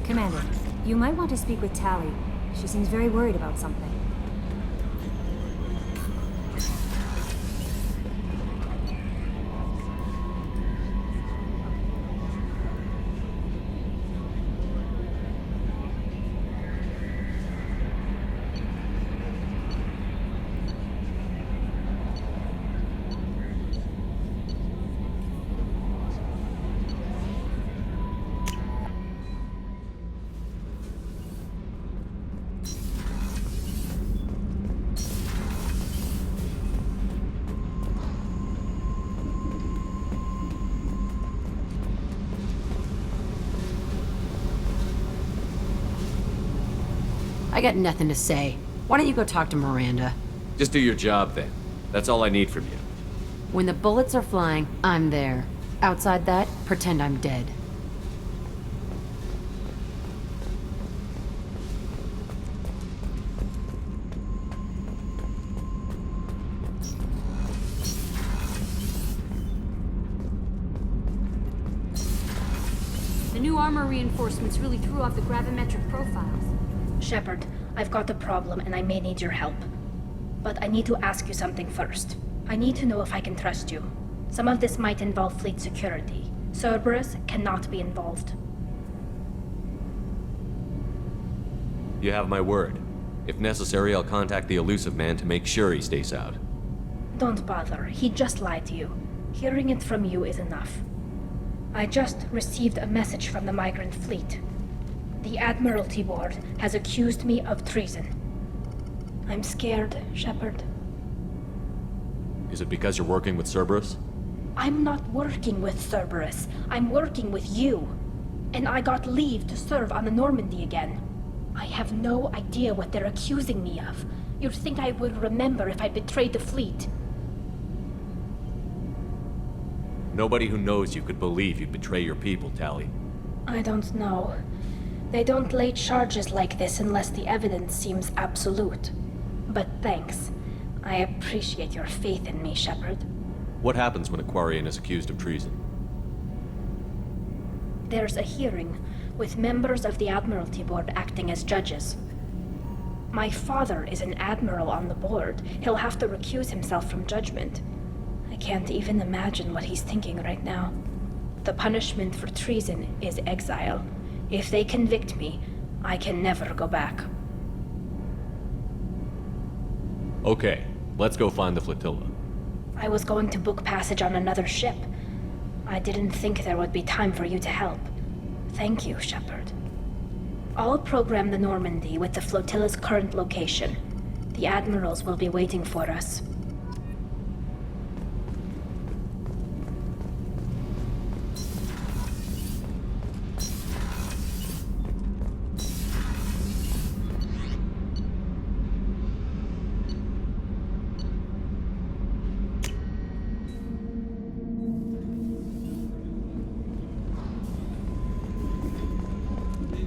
Commander, you might want to speak with Tally. She seems very worried about something. I got nothing to say. Why don't you go talk to Miranda? Just do your job then. That's all I need from you. When the bullets are flying, I'm there. Outside that, pretend I'm dead. The new armor reinforcements really threw off the gravimetric profiles. Shepard, I've got a problem and I may need your help. But I need to ask you something first. I need to know if I can trust you. Some of this might involve fleet security. Cerberus cannot be involved. You have my word. If necessary, I'll contact the Elusive Man to make sure he stays out. Don't bother. He just lied to you. Hearing it from you is enough. I just received a message from the migrant fleet. The Admiralty Board has accused me of treason. I'm scared, Shepard. Is it because you're working with Cerberus? I'm not working with Cerberus. I'm working with you. And I got leave to serve on the Normandy again. I have no idea what they're accusing me of. You'd think I would remember if I betrayed the fleet. Nobody who knows you could believe you'd betray your people, Tally. I don't know. They don't lay charges like this unless the evidence seems absolute. But thanks. I appreciate your faith in me, Shepard. What happens when a Quarian is accused of treason? There's a hearing, with members of the Admiralty Board acting as judges. My father is an admiral on the board. He'll have to recuse himself from judgment. I can't even imagine what he's thinking right now. The punishment for treason is exile. If they convict me, I can never go back. Okay, let's go find the flotilla. I was going to book passage on another ship. I didn't think there would be time for you to help. Thank you, Shepard. I'll program the Normandy with the flotilla's current location. The admirals will be waiting for us.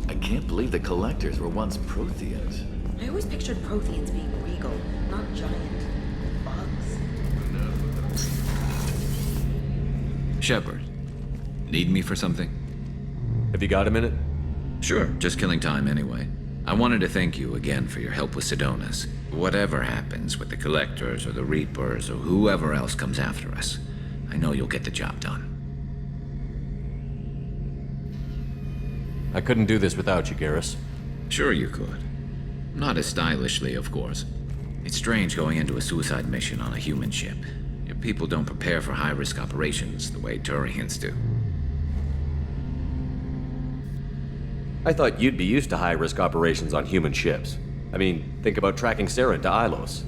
I can't believe the Collectors were once Protheans. I always pictured Protheans being regal, not giant bugs. Shepard, need me for something? Have you got a minute? Sure, just killing time anyway. I wanted to thank you again for your help with Sidonis. Whatever happens with the Collectors or the Reapers or whoever else comes after us, I know you'll get the job done. I couldn't do this without you, Garrus. Sure you could. Not as stylishly, of course. It's strange going into a suicide mission on a human ship. Your people don't prepare for high-risk operations the way Turians do. I thought you'd be used to high-risk operations on human ships. I mean, think about tracking Saren to Ilos.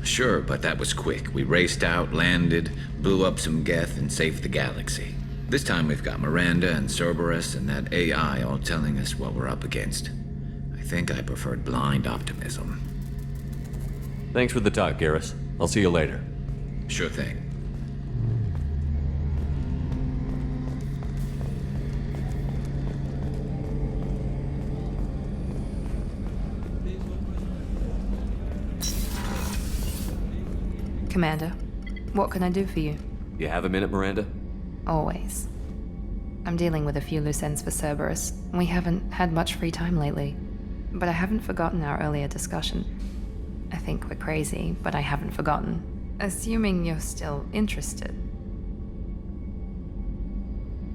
Sure, but that was quick. We raced out, landed, blew up some Geth, and saved the galaxy. This time we've got Miranda and Cerberus and that AI all telling us what we're up against. I think I preferred blind optimism. Thanks for the talk, Garrus. I'll see you later. Sure thing. Commander, what can I do for you? You have a minute, Miranda? Always. I'm dealing with a few loose ends for Cerberus. We haven't had much free time lately. But I haven't forgotten our earlier discussion. I think we're crazy, but I haven't forgotten. Assuming you're still interested.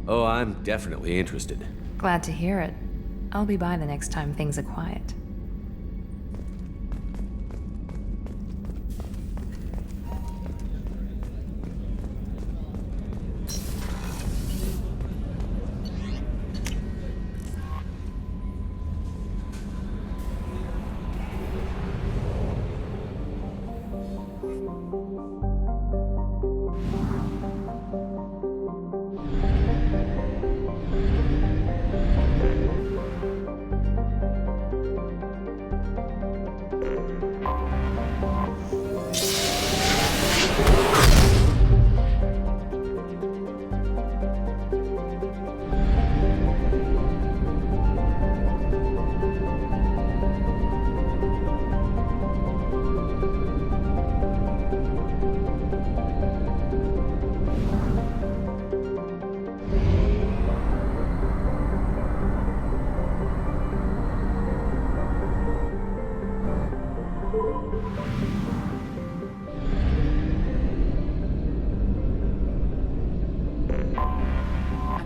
Oh, I'm definitely interested. Glad to hear it. I'll be by the next time things are quiet.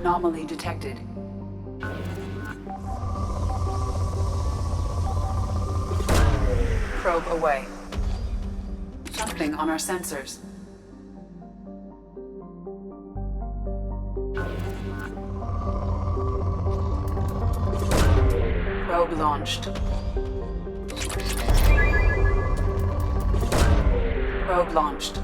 Anomaly detected. Probe away. Something on our sensors. Probe launched. Probe launched.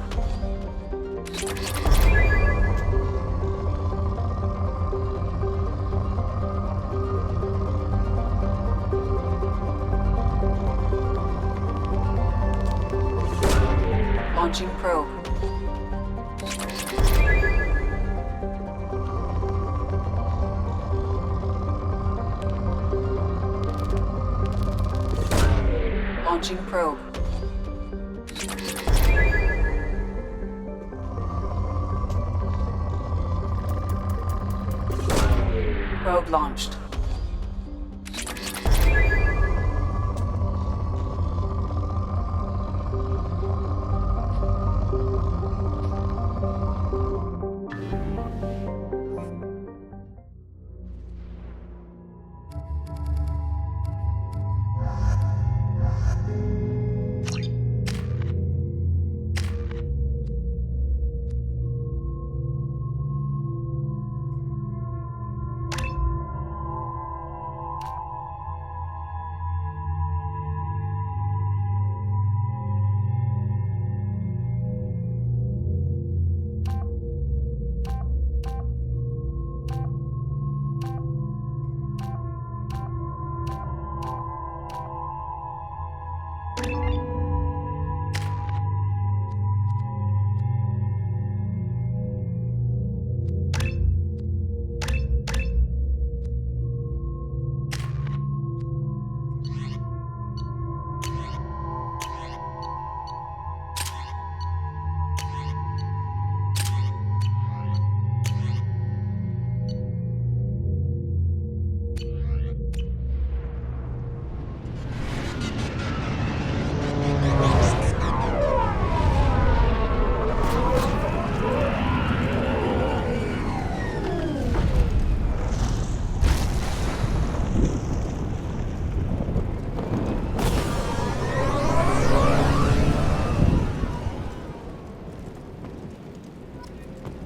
Launching probe. Launching probe. Probe launched.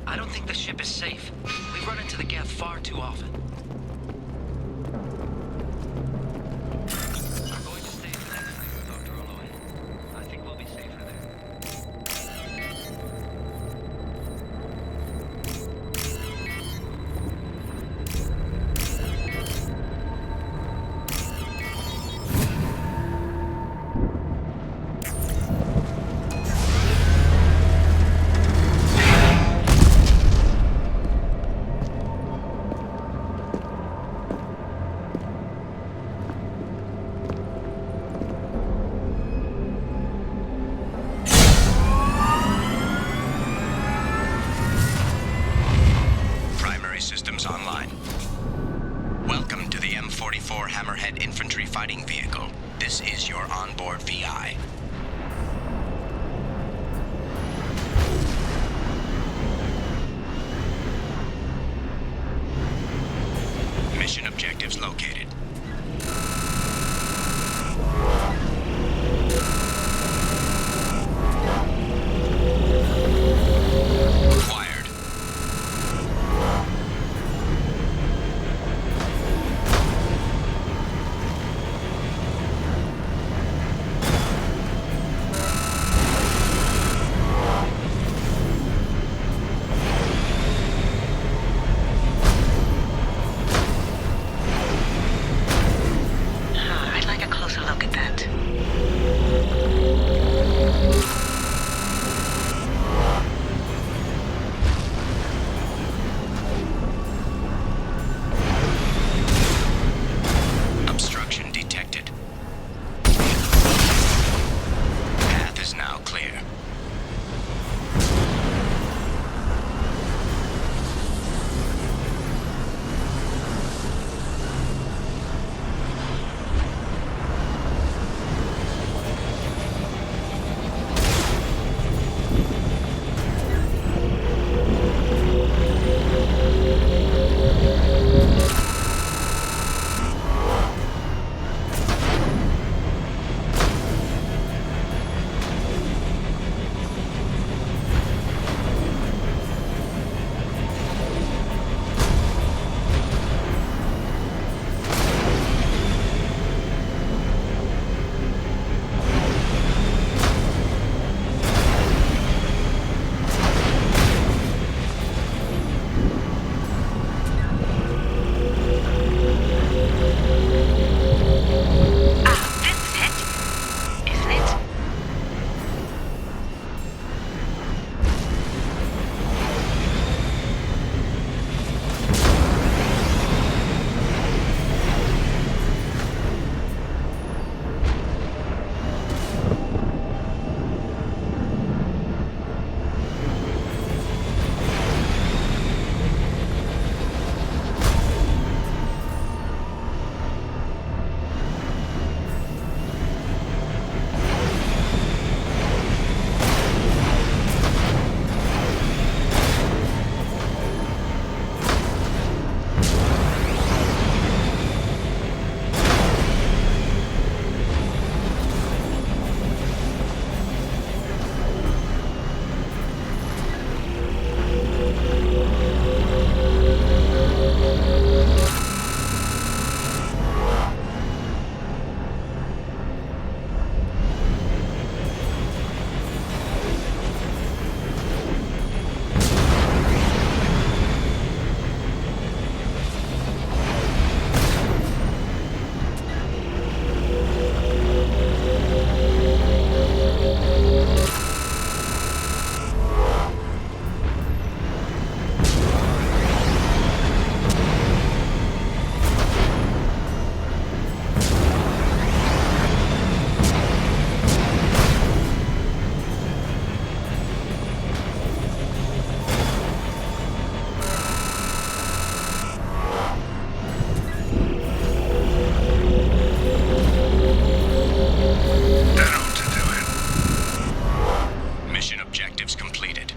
I don't think the ship is safe. We've run into the Geth far too often. I'm going to stay the next night with Dr. Oloy. I think we'll be safer there. 4 Hammerhead infantry fighting vehicle. This is your onboard VI. Mission objectives located. Acquired. I'd like a closer look at that. Obstruction detected. Path is now clear. Isn't it? Mission objectives completed.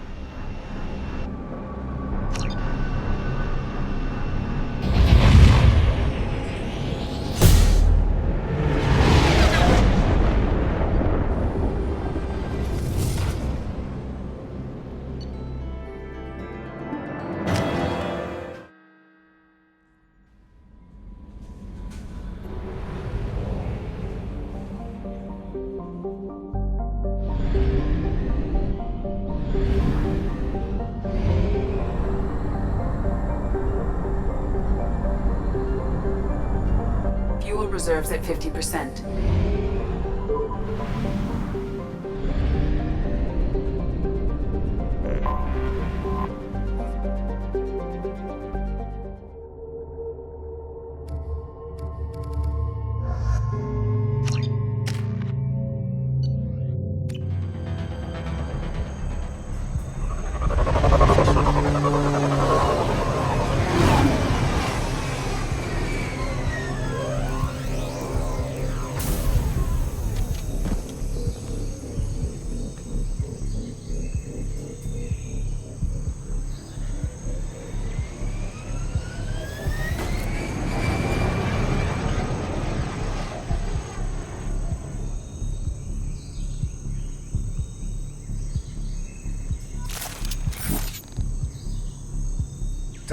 Fuel reserves at 50%.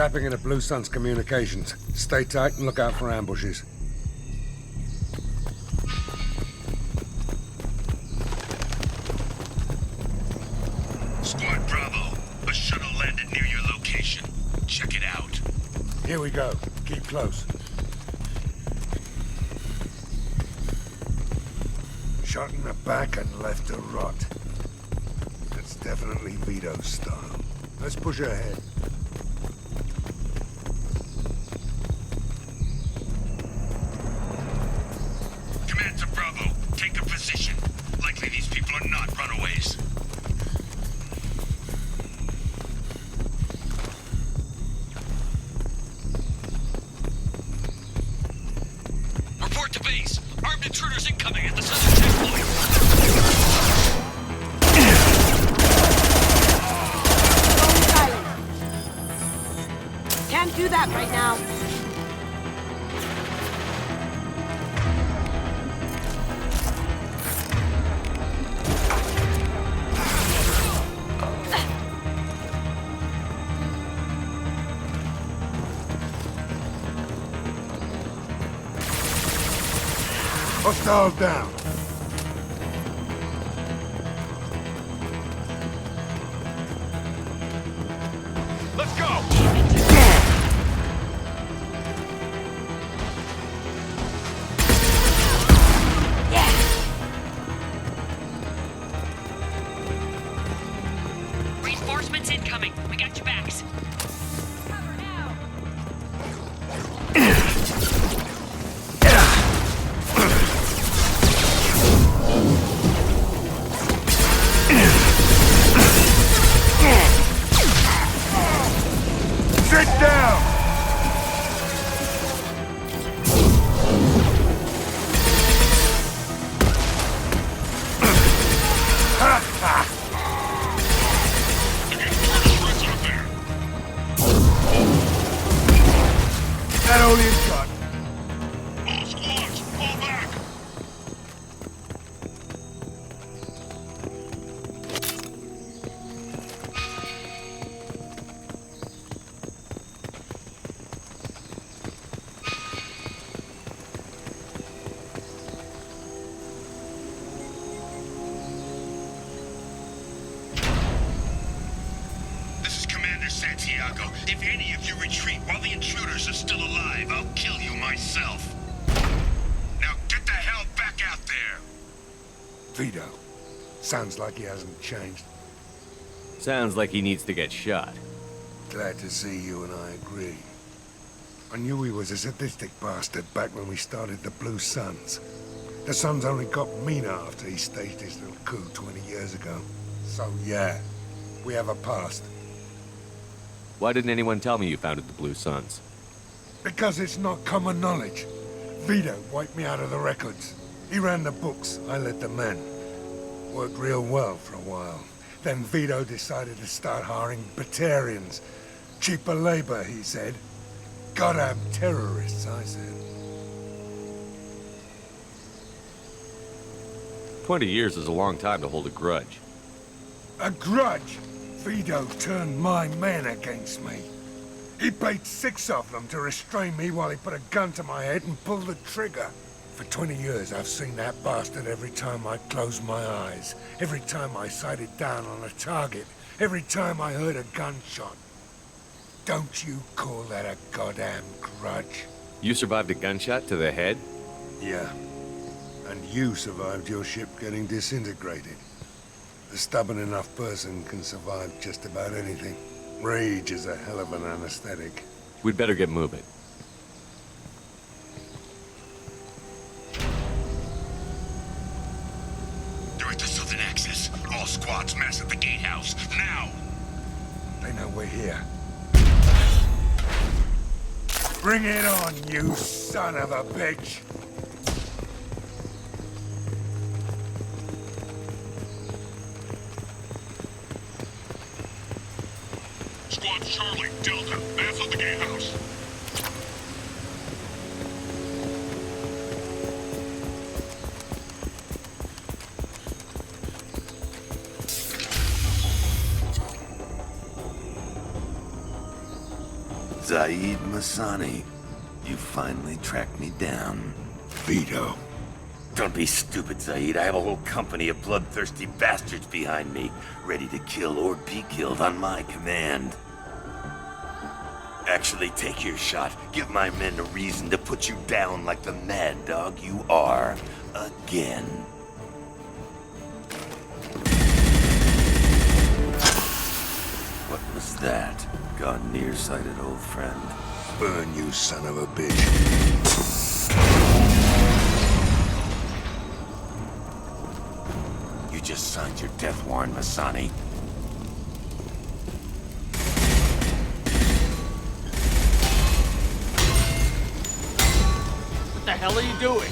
Tapping into Blue Sun's communications. Stay tight and look out for ambushes. Squad Bravo, a shuttle landed near your location. Check it out. Here we go. Keep close. Shot in the back and left to rot. That's definitely Vito's style. Let's push ahead. Command to Bravo, take a position. Likely these people are not runaways. Report to base. Armed intruders incoming at the southern checkpoint. Can't do that right now. Hostile down. Let's go! Reinforcements incoming. We got your backs. Cover now. Sit down! That all you've got? All squads, fall back! This is Commander Santiago. If any of you retreat while the intruders are still alive, I'll kill you myself. Now get the hell back out there! Vito. Sounds like he hasn't changed. Sounds like he needs to get shot. Glad to see you and I agree. I knew he was a sadistic bastard back when we started the Blue Suns. The Suns only got meaner after he staged his little coup 20 years ago. So yeah, we have a past. Why didn't anyone tell me you founded the Blue Suns? Because it's not common knowledge. Vito wiped me out of the records. He ran the books, I led the men. Worked real well for a while. Then Vito decided to start hiring Batarians. Cheaper labor, he said. Goddamn terrorists, I said. 20 years is a long time to hold a grudge. A grudge? Vito turned my men against me. He paid 6 of them to restrain me while he put a gun to my head and pulled the trigger. For 20 years, I've seen that bastard every time I closed my eyes. Every time I sighted down on a target. Every time I heard a gunshot. Don't you call that a goddamn grudge? You survived a gunshot to the head? Yeah. And you survived your ship getting disintegrated. A stubborn enough person can survive just about anything. Rage is a hell of an anesthetic. We'd better get moving. They're at the southern axis. All squads mass at the gatehouse, now! They know we're here. Bring it on, you son of a bitch! Squad Charlie, Delta, mass at the gatehouse. Zaid Masani, you finally tracked me down. Vito. Don't be stupid, Zaid. I have a whole company of bloodthirsty bastards behind me, ready to kill or be killed on my command. Actually, take your shot. Give my men a reason to put you down like the mad dog you are. Again. What was that? Gone nearsighted, old friend. Burn, you son of a bitch. You just signed your death warrant, Masani. What the hell are you doing?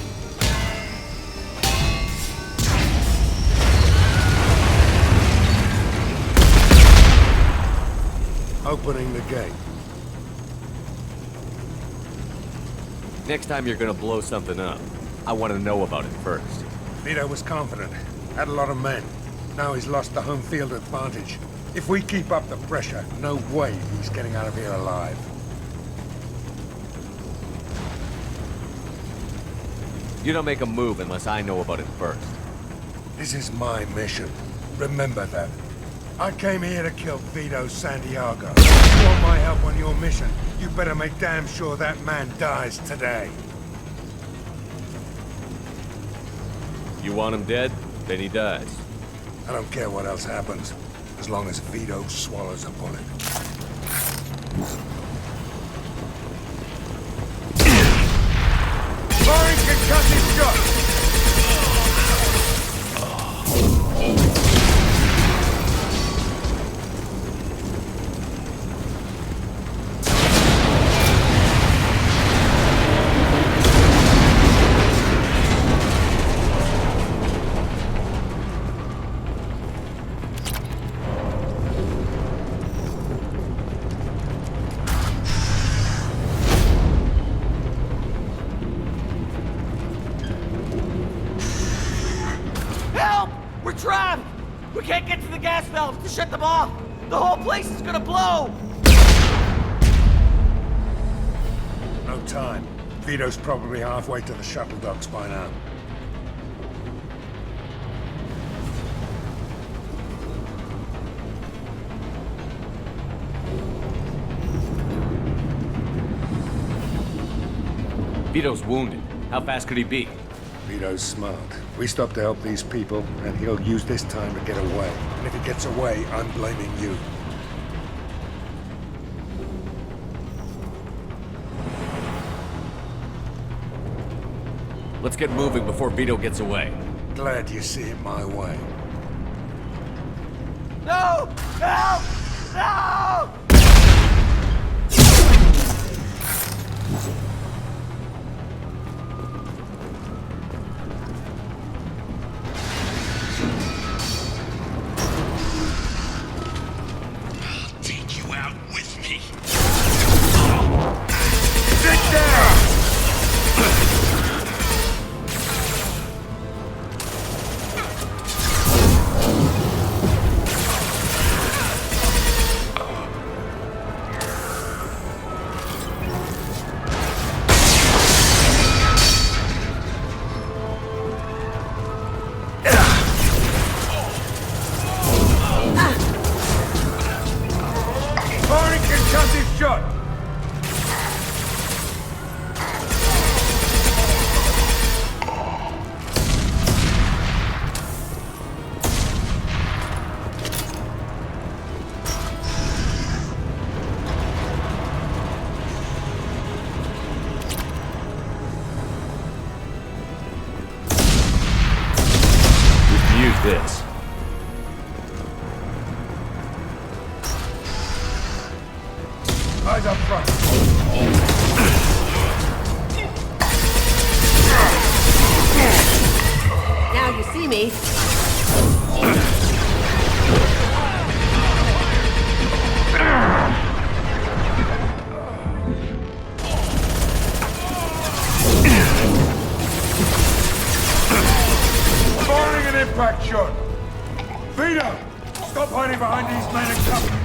Opening the gate. Next time you're gonna blow something up, I want to know about it first. Vito was confident. Had a lot of men. Now he's lost the home field advantage. If we keep up the pressure, no way he's getting out of here alive. You don't make a move unless I know about it first. This is my mission. Remember that. I came here to kill Vito Santiago. If you want my help on your mission, you better make damn sure that man dies today. You want him dead? Then he dies. I don't care what else happens, as long as Vito swallows a bullet. Firing concussive shot! We're trapped! We can't get to the gas valves to shut them off! The whole place is gonna blow! No time. Vito's probably halfway to the shuttle docks by now. Vito's wounded. How fast could he be? Vito's smart. We stop to help these people, and he'll use this time to get away. And if he gets away, I'm blaming you. Let's get moving before Vito gets away. Glad you see it my way. No! Help! No! Use this. Eyes up front. Now you see me. Firing an impact shot. Vito, stop hiding behind these men and cover.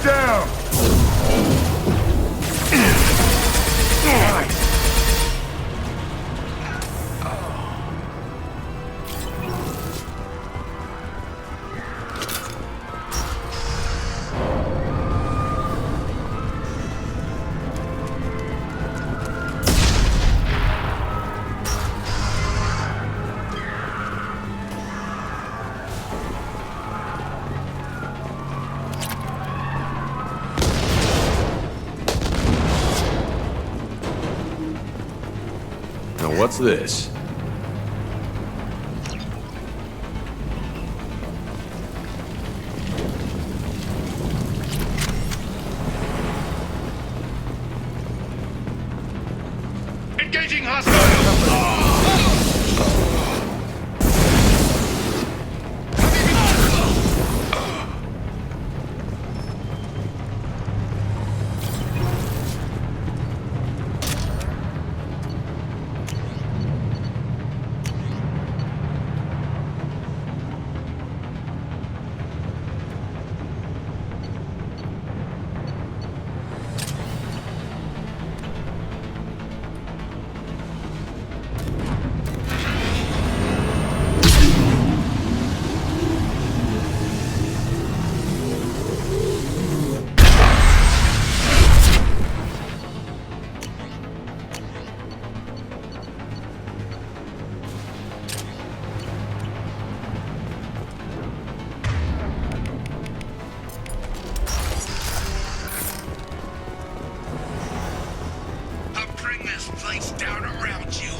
down! Nice. Now what's this? Engaging hostiles! Place down around you.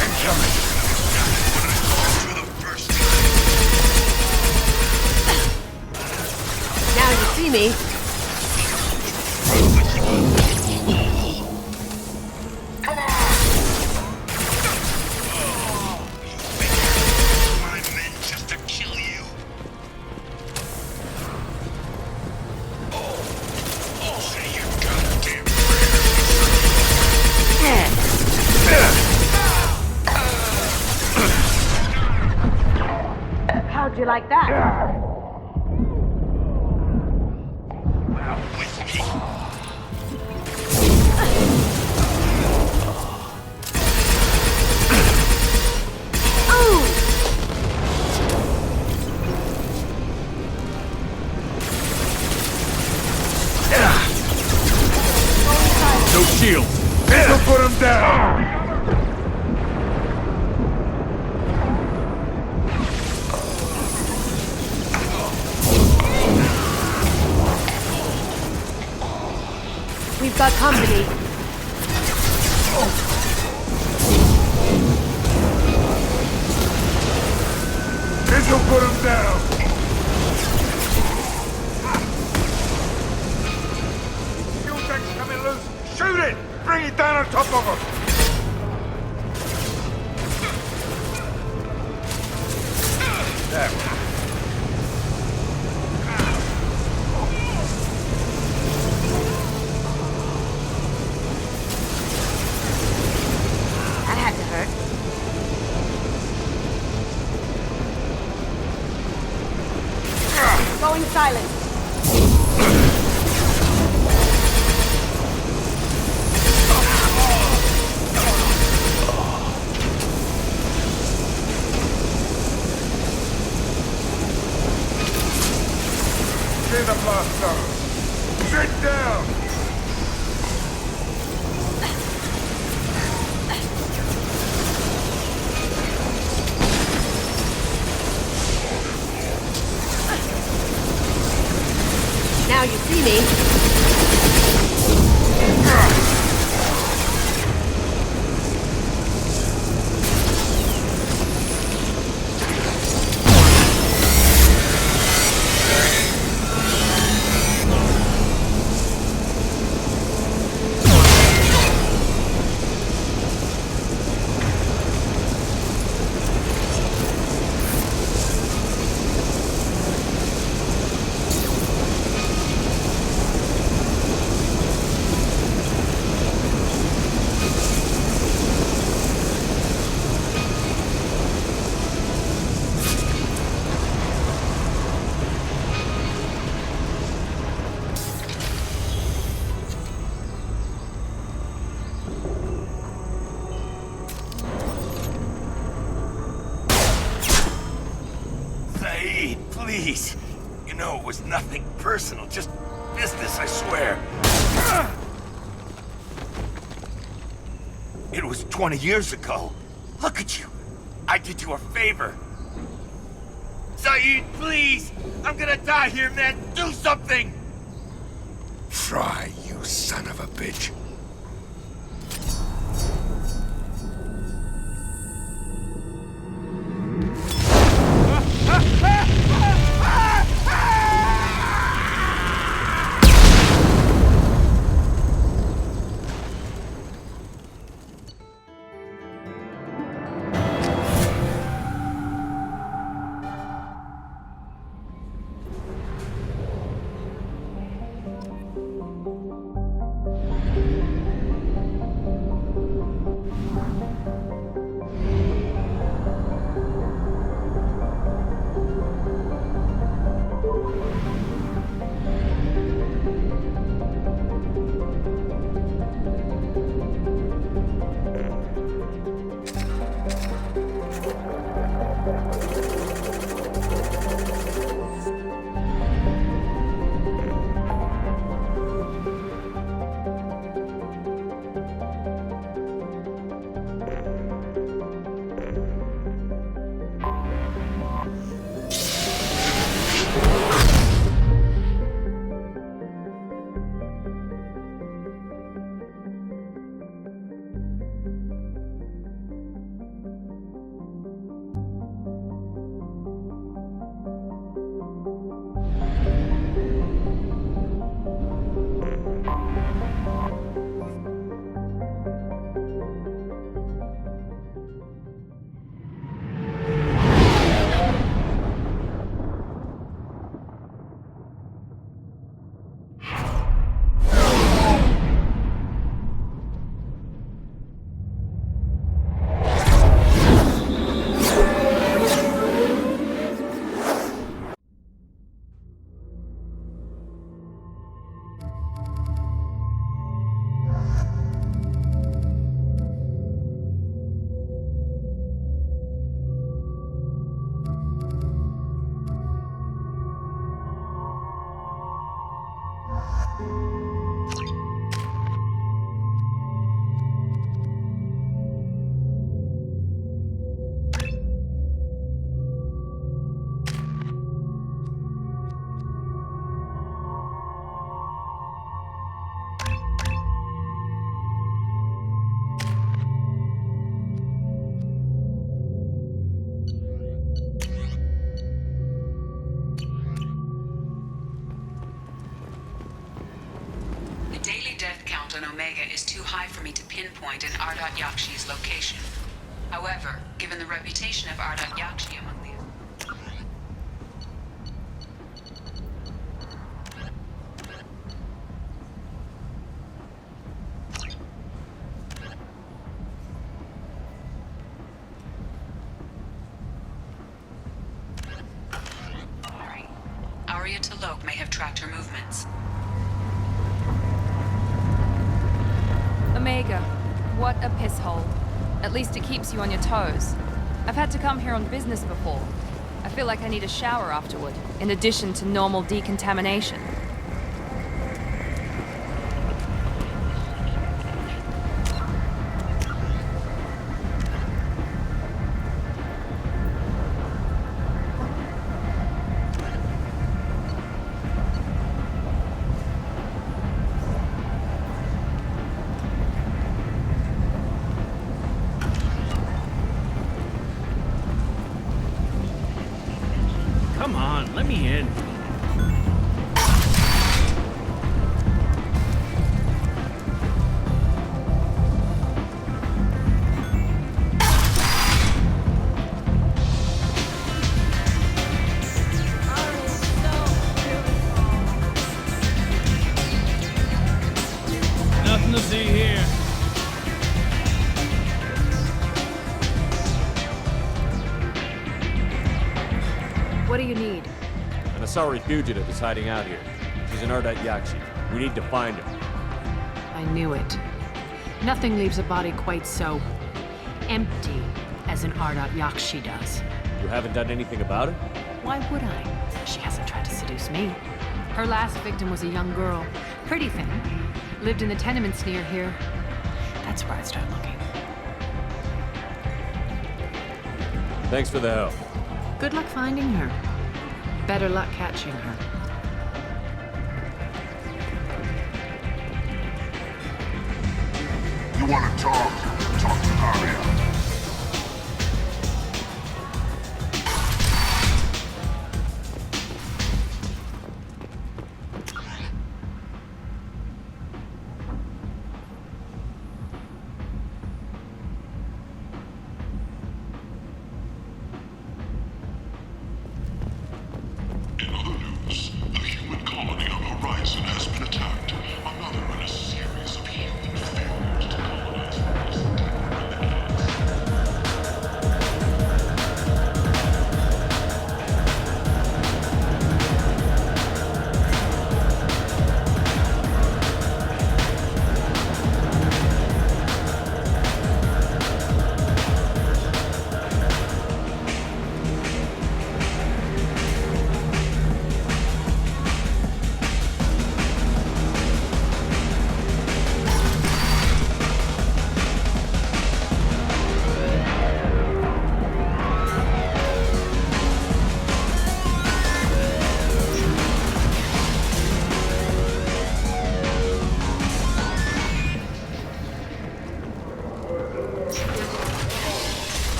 Incoming. Now you see me. My men just to kill you. Say your goddamn How'd you like that? No shield. This'll put him down. We've got company. This'll put him down. Fuel tank's coming loose. Shoot it! Bring it down on top of him! There. That had to hurt. Going silent. Clear the blast zone. Sit down! Now you see me. Saeed, please. You know it was nothing personal, just business, I swear. It was 20 years ago. Look at you. I did you a favor. Saeed, please! I'm gonna die here, man! Do something! Try, you son of a bitch. Omega is too high for me to pinpoint an Ardat Yakshi's location. However, given the reputation of Ardat Yakshi among the... Arya T'Loak may have tracked her movements. Omega, what a piss hole. At least it keeps you on your toes. I've had to come here on business before. I feel like I need a shower afterward, in addition to normal decontamination. Come on, let me in. Nothing to see here. What do you need? An Asari fugitive is hiding out here. She's an Ardat Yakshi. We need to find her. I knew it. Nothing leaves a body quite so empty as an Ardat Yakshi does. You haven't done anything about it? Why would I? She hasn't tried to seduce me. Her last victim was a young girl. Pretty thing. Lived in the tenements near here. That's where I'd start looking. Thanks for the help. Good luck finding her. Better luck catching her. You want to talk? Talk to Aria. In other news, the human colony on Horizon has been attacked. Another in a series of human failures to colonize.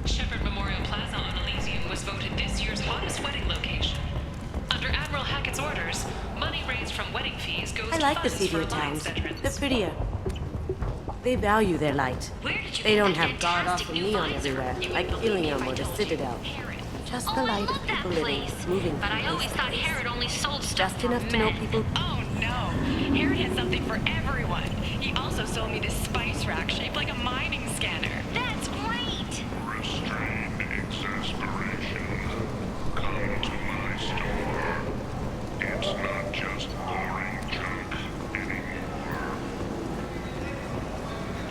Shepherd Memorial Plaza on Elysium was voted this year's hottest wedding location. Under Admiral Hackett's orders, money raised from wedding fees goes I to like the funds for Sevier Alliance towns. veterans. They're prettier. They value their light. They don't have god-awful neon everywhere, like Ilium or the Citadel. Just the light of people living, moving But from I place always to thought place. Herod only sold stuff Just for enough to know men. people. Oh no! Harry has something for everyone. He also sold me this spice rack shaped like a mining scanner. That's great! Restrained exasperation. Come to my store. It's not just boring junk anymore.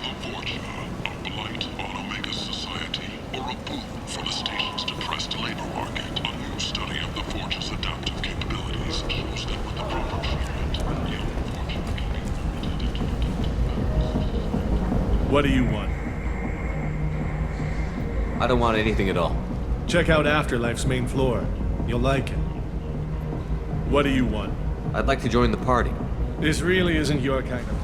The Vorcha, a blight on Omega's society, or a boon for the station's depressed labor market. A new study of the Vorcha's adaptive capabilities shows that with the proper treatment, young Vorcha can be What do you want? I don't want anything at all. Check out Afterlife's main floor. You'll like it. What do you want? I'd like to join the party. This really isn't your kind of...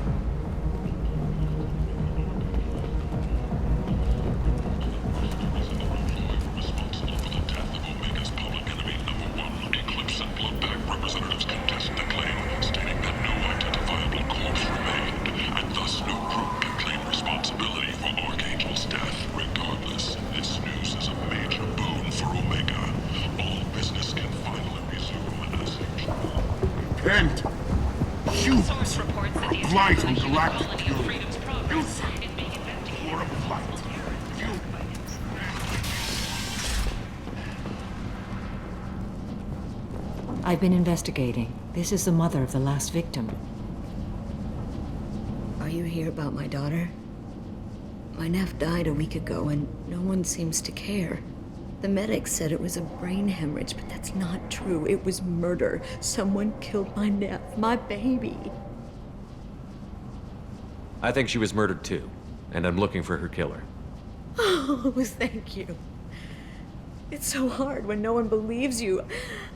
responsible for the death of Omega's public enemy #1. Eclipse and Bloodback representatives contest the claim, stating that no identifiable corpse remained, and thus no group can claim responsibility for Archangel's death. Regardless, this news is a major boon for Omega. All business can finally resume as usual. Kent! Shoot! Source reports that the Blight attack on and the human galactic colony fury. of Freedom's Progress is being investigated. Or a blight. You... I've been investigating. This is the mother of the last victim. Are you here about my daughter? My nephew died a week ago, and no one seems to care. The medics said it was a brain hemorrhage, but that's not true. It was murder. Someone killed my nephew, my baby. I think she was murdered too, and I'm looking for her killer. Oh, thank you. It's so hard when no one believes you.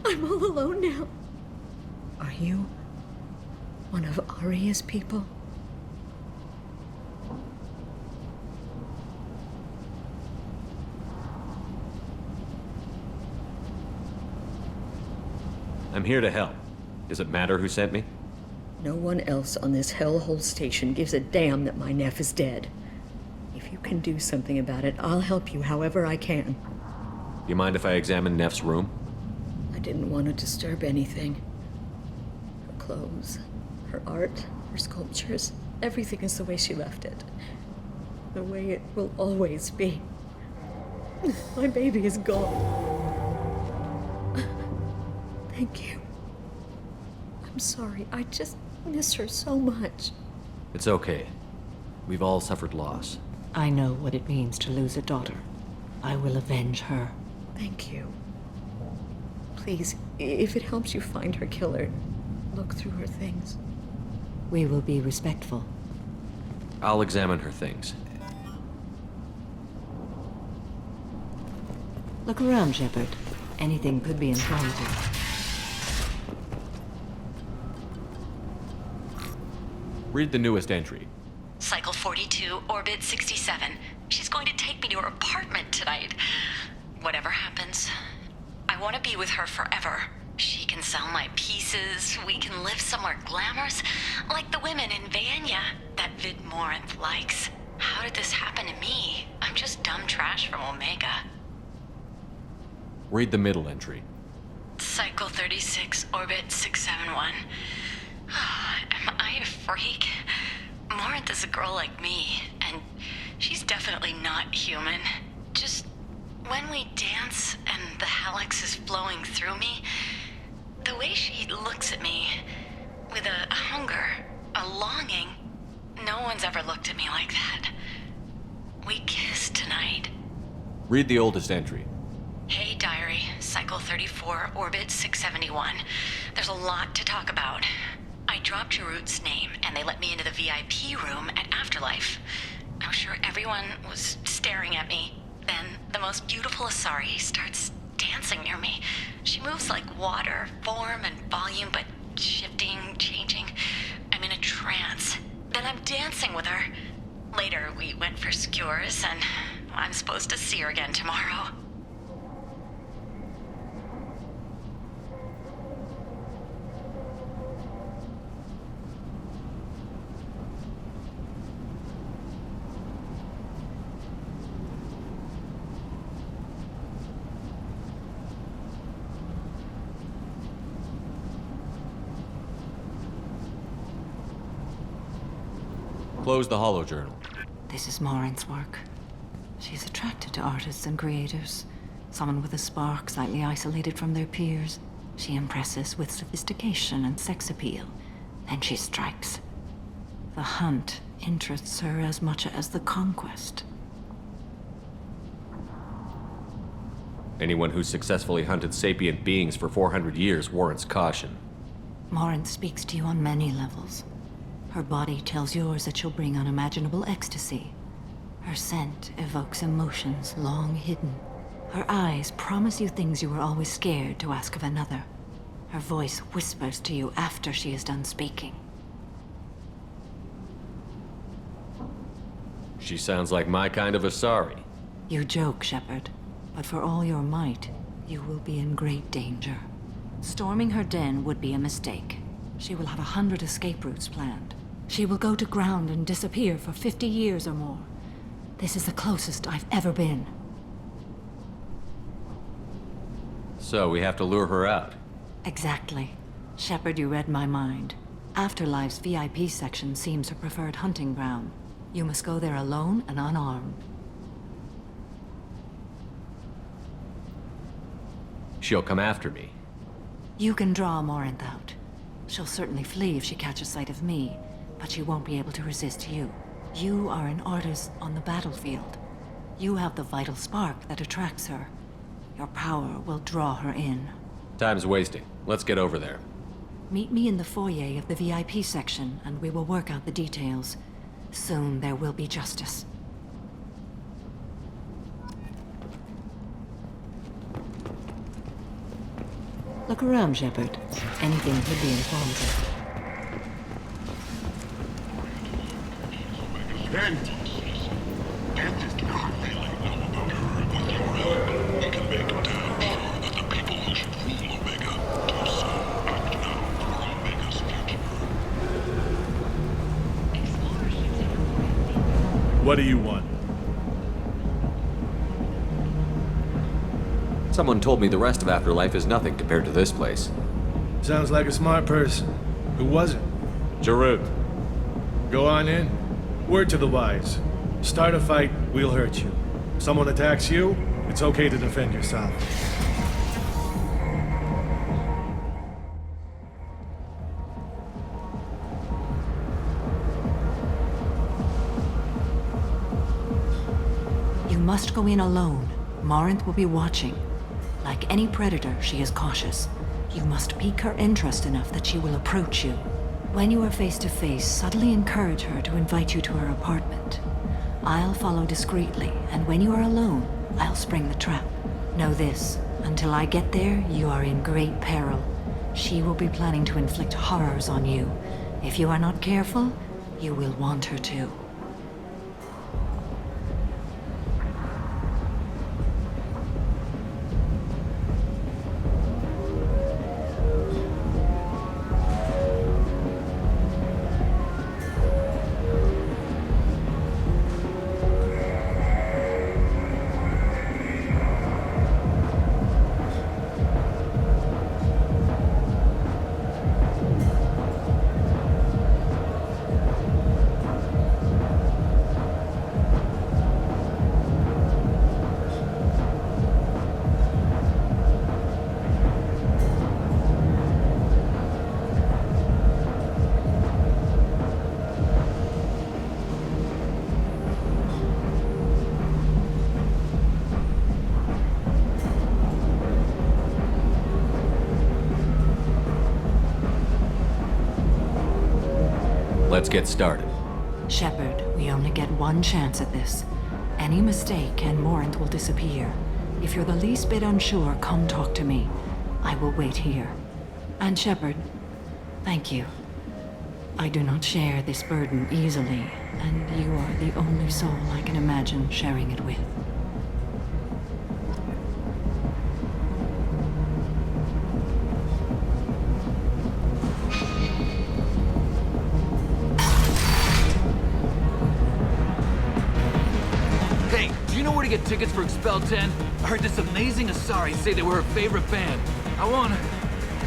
I'm all alone now. Are you one of Aria's people? I'm here to help. Does it matter who sent me? No one else on this hellhole station gives a damn that my nephew is dead. If you can do something about it, I'll help you however I can. You mind if I examine Neff's room? I didn't want to disturb anything. Her clothes, her art, her sculptures, everything is the way she left it. The way it will always be. My baby is gone. Thank you. I'm sorry, I just miss her so much. It's okay. We've all suffered loss. I know what it means to lose a daughter. I will avenge her. Thank you. Please, if it helps you find her killer, look through her things. We will be respectful. I'll examine her things. Look around, Shepard. Anything could be informative. Read the newest entry. Cycle 42, Orbit 67. She's going to take me to her apartment tonight. Whatever happens, I want to be with her forever. She can sell my pieces. We can live somewhere glamorous, like the women in Vanya that Vid Morinth likes. How did this happen to me? I'm just dumb trash from Omega. Read the middle entry. Cycle 36, Orbit 671. Am I a freak? Morinth is a girl like me, and she's definitely not human. Just when we dance and the Helix is flowing through me, the way she looks at me with a hunger, a longing, no one's ever looked at me like that. We kissed tonight. Read the oldest entry. Hey, Diary, Cycle 34, Orbit 671. There's a lot to talk about. I dropped Jarut's name, and they let me into the VIP room at Afterlife. I'm sure everyone was staring at me. Then, the most beautiful Asari starts dancing near me. She moves like water, form and volume, but shifting, changing. I'm in a trance. Then I'm dancing with her. Later, we went for skewers, and I'm supposed to see her again tomorrow. Close the holojournal. This is Morinth's work. She's attracted to artists and creators. Someone with a spark, slightly isolated from their peers. She impresses with sophistication and sex appeal. Then she strikes. The hunt interests her as much as the conquest. Anyone who's successfully hunted sapient beings for 400 years warrants caution. Morinth speaks to you on many levels. Her body tells yours that she'll bring unimaginable ecstasy. Her scent evokes emotions long hidden. Her eyes promise you things you were always scared to ask of another. Her voice whispers to you after she is done speaking. She sounds like my kind of Asari. You joke, Shepard, but for all your might, you will be in great danger. Storming her den would be a mistake. She will have 100 escape routes planned. She will go to ground and disappear for 50 years or more. This is the closest I've ever been. So we have to lure her out. Exactly. Shepard, you read my mind. Afterlife's VIP section seems her preferred hunting ground. You must go there alone and unarmed. She'll come after me. You can draw Morinth out. She'll certainly flee if she catches sight of me, but she won't be able to resist you. You are an artist on the battlefield. You have the vital spark that attracts her. Your power will draw her in. Time's wasting. Let's get over there. Meet me in the foyer of the VIP section, and we will work out the details. Soon there will be justice. Look around, Shepard. Anything could be informative. Then, death is not really know about her. With your help, we can make damn sure that the people who should rule Omega do so. Act now for Omega's future. What do you want? Someone told me the rest of Afterlife is nothing compared to this place. Sounds like a smart person. Who was it? Jarut. Go on in. Word to the wise. Start a fight, we'll hurt you. Someone attacks you, it's okay to defend yourself. must go in alone. Morinth will be watching. Like any predator, she is cautious. You must pique her interest enough that she will approach you. When you are face to face, subtly encourage her to invite you to her apartment. I'll follow discreetly, and when you are alone, I'll spring the trap. Know this, until I get there, you are in great peril. She will be planning to inflict horrors on you. If you are not careful, you will want her to. Let's get started. Shepard, we only get one chance at this. Any mistake and Morinth will disappear. If you're the least bit unsure, come talk to me. I will wait here. And Shepard, thank you. I do not share this burden easily, and you are the only soul I can imagine sharing it with. Hey, do you know where to get tickets for Expel 10? I heard this amazing Asari say they were her favorite band.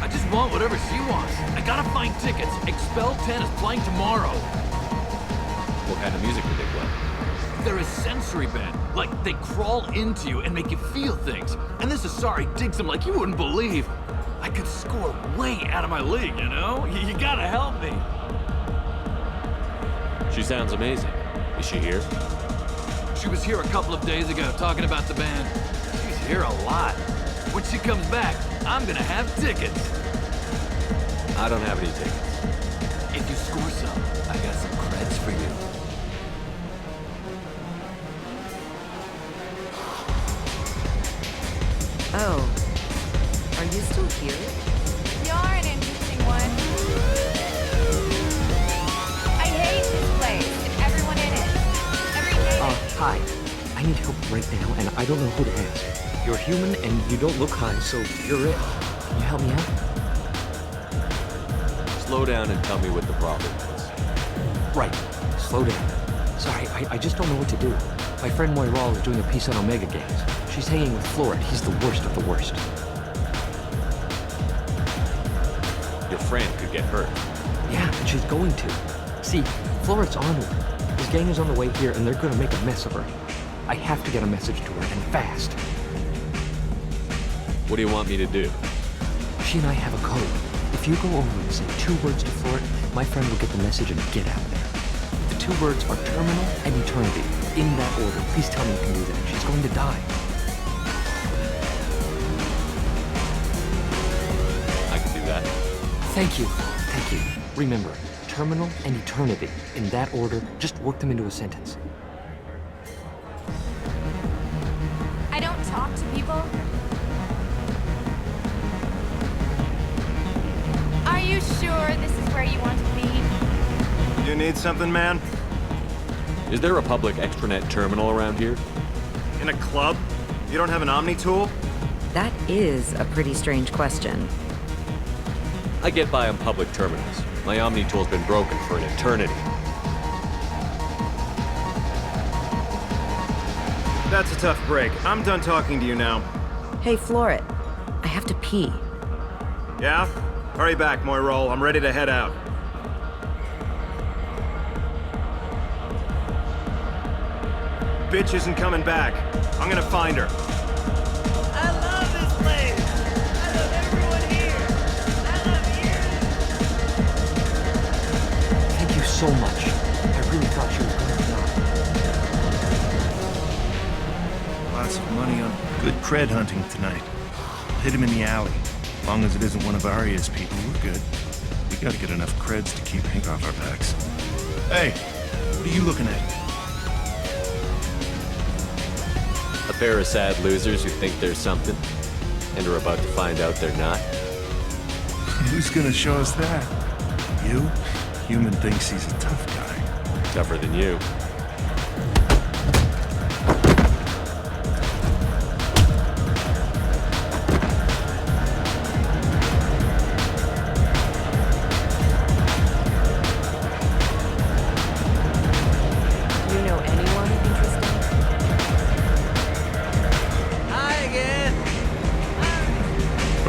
I just want whatever she wants. I gotta find tickets. Expel 10 is playing tomorrow. What kind of music do they play? They're a sensory band. Like, they crawl into you and make you feel things. And this Asari digs them like you wouldn't believe. I could score way out of my league, you know? You gotta help me. She sounds amazing. Is she here? She was here a couple of days ago talking about the band. She's here a lot. When she comes back, I'm gonna have tickets. I don't have any tickets. If you score some, I got some creds for you. Oh. Are you still here? You're an interesting one. I hate this place and everyone in it. Every day. Hi. I need help right now, and I don't know who to ask. You're human, and you don't look high, so you're it. Can you help me out? Slow down and tell me what the problem is. Right. Slow down. Sorry, I just don't know what to do. My friend Moiral is doing a piece on Omega Games. She's hanging with Florid. He's the worst of the worst. Your friend could get hurt. Yeah, and she's going to. See, Florid's on her. His gang is on the way here, and they're gonna make a mess of her. I have to get a message to her, and fast. What do you want me to do? She and I have a code. If you go over and say 2 words to Florid, my friend will get the message and get out of there. The 2 words are terminal and eternity. In that order. Please tell me you can do that. She's going to die. I can do that. Thank you. Thank you. Remember, terminal and eternity. In that order, just work them into a sentence. I don't talk to people. Are you sure this is where you want to be? You need something, man? Is there a public extranet terminal around here? In a club? You don't have an Omni tool? That is a pretty strange question. I get by on public terminals. My Omni tool's been broken for an eternity. That's a tough break. I'm done talking to you now. Hey, Florid. I have to pee. Yeah? Hurry back, Moiral. I'm ready to head out. Bitch isn't coming back. I'm gonna find her. I love this place. I love everyone here. I love you. Thank you so much. I really thought she was going to die. lots of money on good cred hunting tonight. Hit him in the alley. As long as it isn't one of Arya's people, we're good. We gotta get enough creds to keep Hank off our backs. Hey, what are you looking at? A pair of sad losers who think they're something, and are about to find out they're not. Who's gonna show us that? You? Human thinks he's a tough guy. Tougher than you.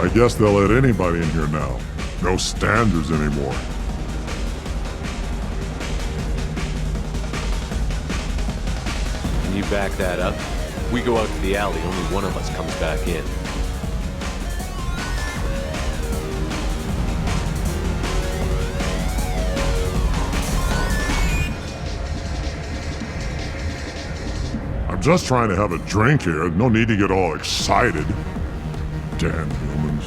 I guess they'll let anybody in here now. No standards anymore. Can you back that up? We go out to the alley, only one of us comes back in. I'm just trying to have a drink here. No need to get all excited. Damn humans.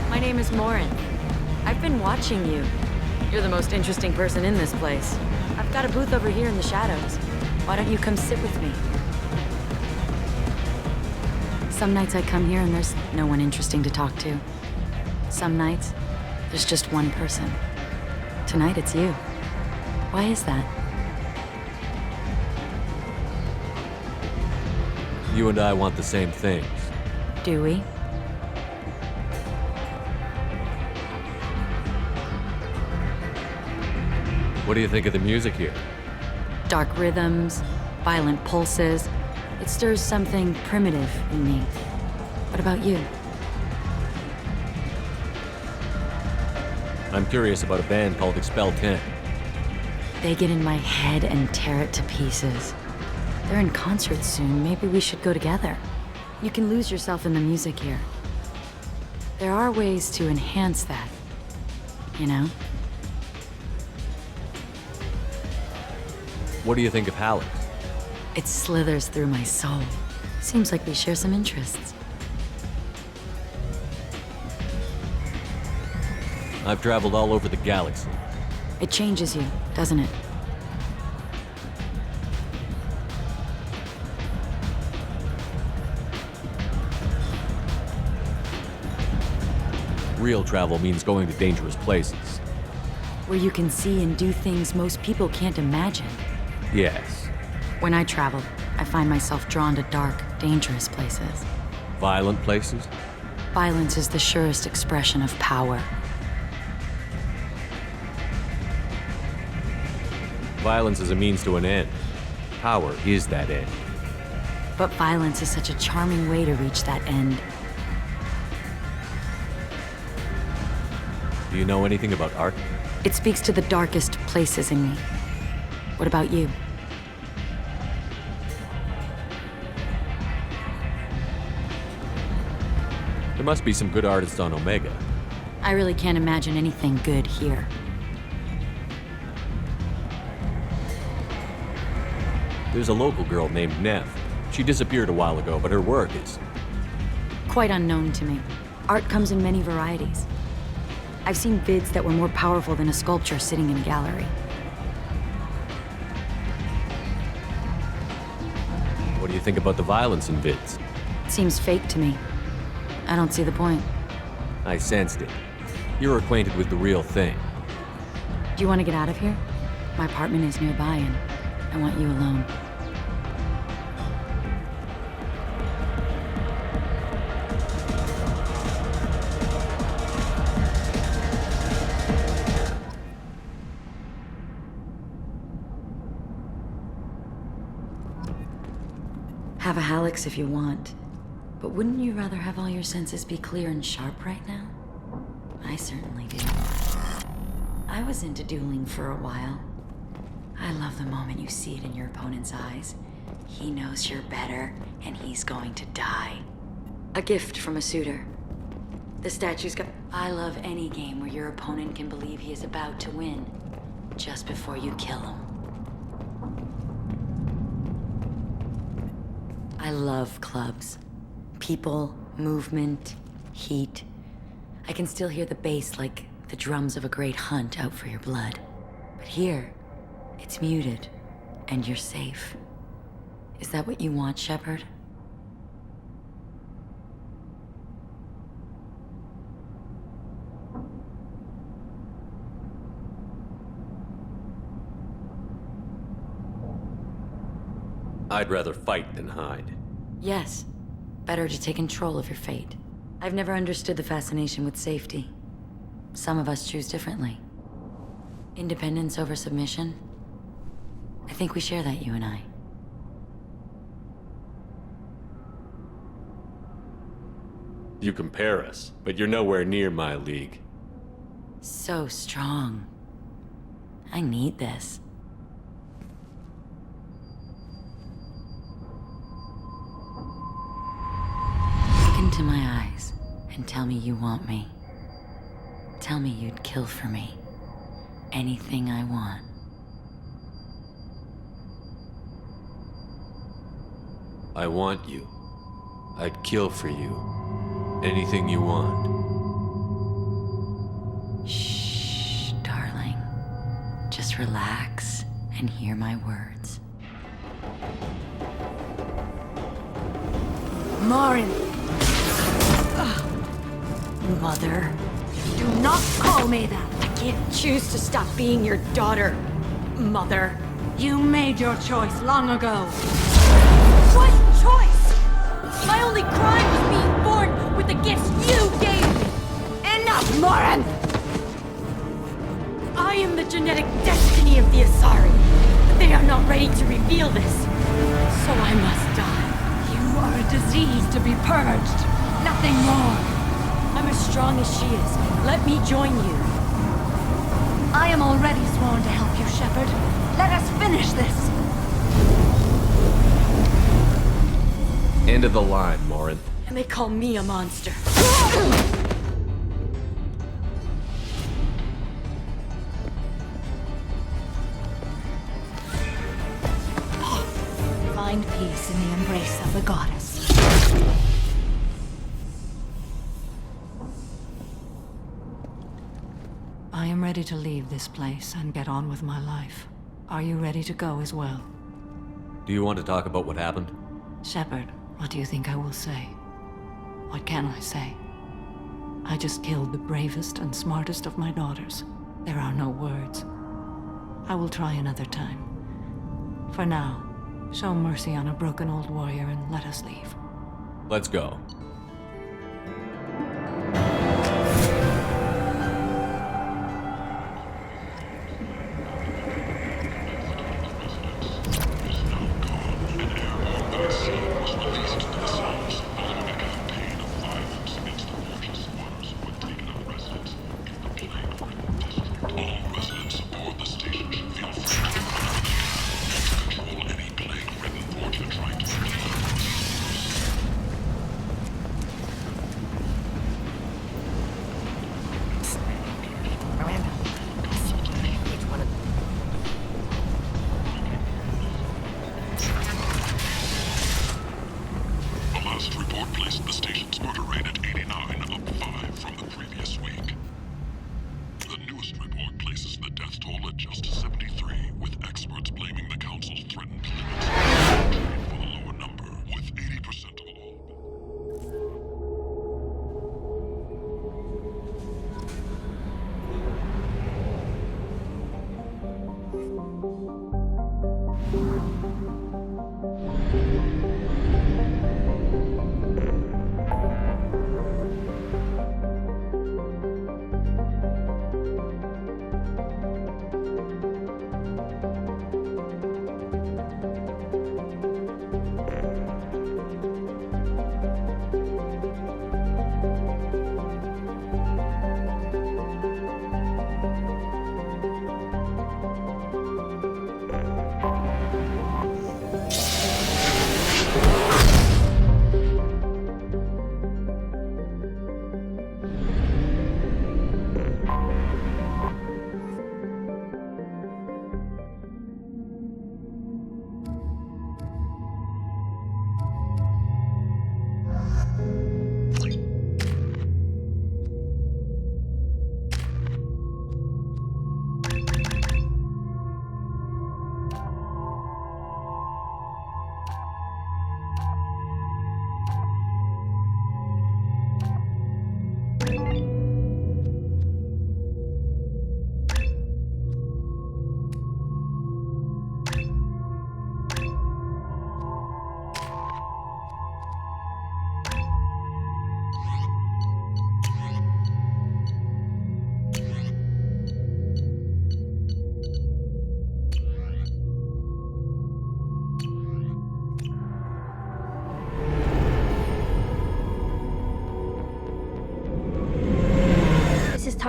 My name is Morin. I've been watching you. You're the most interesting person in this place. I've got a booth over here in the shadows. Why don't you come sit with me? Some nights I come here and there's no one interesting to talk to. Some nights, there's just one person. Tonight it's you. Why is that? You and I want the same things. Do we? What do you think of the music here? Dark rhythms, violent pulses. It stirs something primitive in me. What about you? I'm curious about a band called Expel 10. They get in my head and tear it to pieces. They're in concert soon. Maybe we should go together. You can lose yourself in the music here. There are ways to enhance that, you know? What do you think of Hallex? It slithers through my soul. Seems like we share some interests. I've traveled all over the galaxy. It changes you, doesn't it? Real travel means going to dangerous places. Where you can see and do things most people can't imagine. Yes. When I travel, I find myself drawn to dark, dangerous places. Violent places? Violence is the surest expression of power. Violence is a means to an end. Power is that end. But violence is such a charming way to reach that end. Do you know anything about art? It speaks to the darkest places in me. What about you? There must be some good artists on Omega. I really can't imagine anything good here. There's a local girl named Nev. She disappeared a while ago, but her work is... quite unknown to me. Art comes in many varieties. I've seen vids that were more powerful than a sculpture sitting in a gallery. What do you think about the violence in vids? Seems fake to me. I don't see the point. I sensed it. You're acquainted with the real thing. Do you want to get out of here? My apartment is nearby and I want you alone. Have a Hallex if you want, but wouldn't you rather have all your senses be clear and sharp right now? I certainly do. I was into dueling for a while. I love the moment you see it in your opponent's eyes. He knows you're better, and he's going to die. A gift from a suitor. The statue's got... I love any game where your opponent can believe he is about to win, just before you kill him. I love clubs. People, movement, heat. I can still hear the bass like the drums of a great hunt out for your blood. But here, it's muted, and you're safe. Is that what you want, Shepard? I'd rather fight than hide. Yes. Better to take control of your fate. I've never understood the fascination with safety. Some of us choose differently. Independence over submission? I think we share that, you and I. You compare us, but you're nowhere near my league. So strong. I need this. Look into my eyes and tell me you want me. Tell me you'd kill for me. Anything I want. I want you. I'd kill for you. Anything you want. Shh, darling. Just relax and hear my words. Morin! Mother, do not call me that! I can't choose to stop being your daughter, Mother. You made your choice long ago. What choice? My only crime was being born with the gifts you gave me! Enough, Morin! I am the genetic destiny of the Asari, but they are not ready to reveal this. So I must die. You are a disease to be purged. Nothing more. I'm as strong as she is. Let me join you. I am already sworn to help you, Shepard. Let us finish this. End of the line, Morin. And they call me a monster. Find peace in the embrace of the goddess. I am ready to leave this place and get on with my life. Are you ready to go as well? Do you want to talk about what happened? Shepard, what do you think I will say? What can I say? I just killed the bravest and smartest of my daughters. There are no words. I will try another time. For now, show mercy on a broken old warrior and let us leave. Let's go.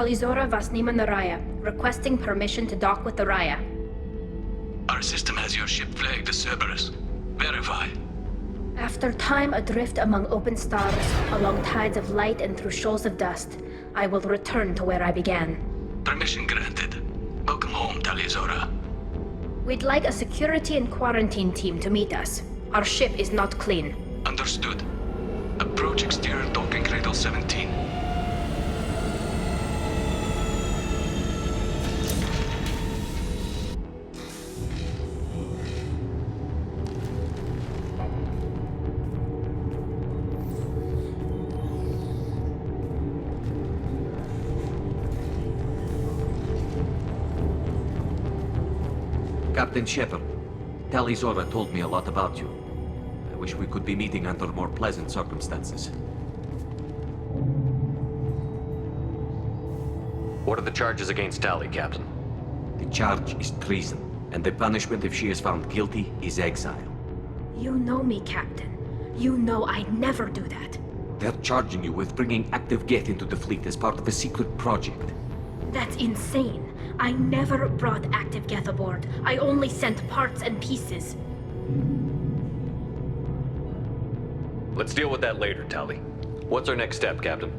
Talizora Vasnima Naraya, requesting permission to dock with the Raya. Our system has your ship flagged as Cerberus. Verify. After time adrift among open stars, along tides of light and through shoals of dust, I will return to where I began. Permission granted. Welcome home, Talizora. We'd like a security and quarantine team to meet us. Our ship is not clean. Understood. Approach exterior docking cradle 17. Captain Shepard, Talizora told me a lot about you. I wish we could be meeting under more pleasant circumstances. What are the charges against Tali, Captain? The charge is treason, and the punishment if she is found guilty is exile. You know me, Captain. You know I'd never do that. They're charging you with bringing active Geth into the fleet as part of a secret project. That's insane. I never brought active Geth aboard. I only sent parts and pieces. Let's deal with that later, Tali. What's our next step, Captain?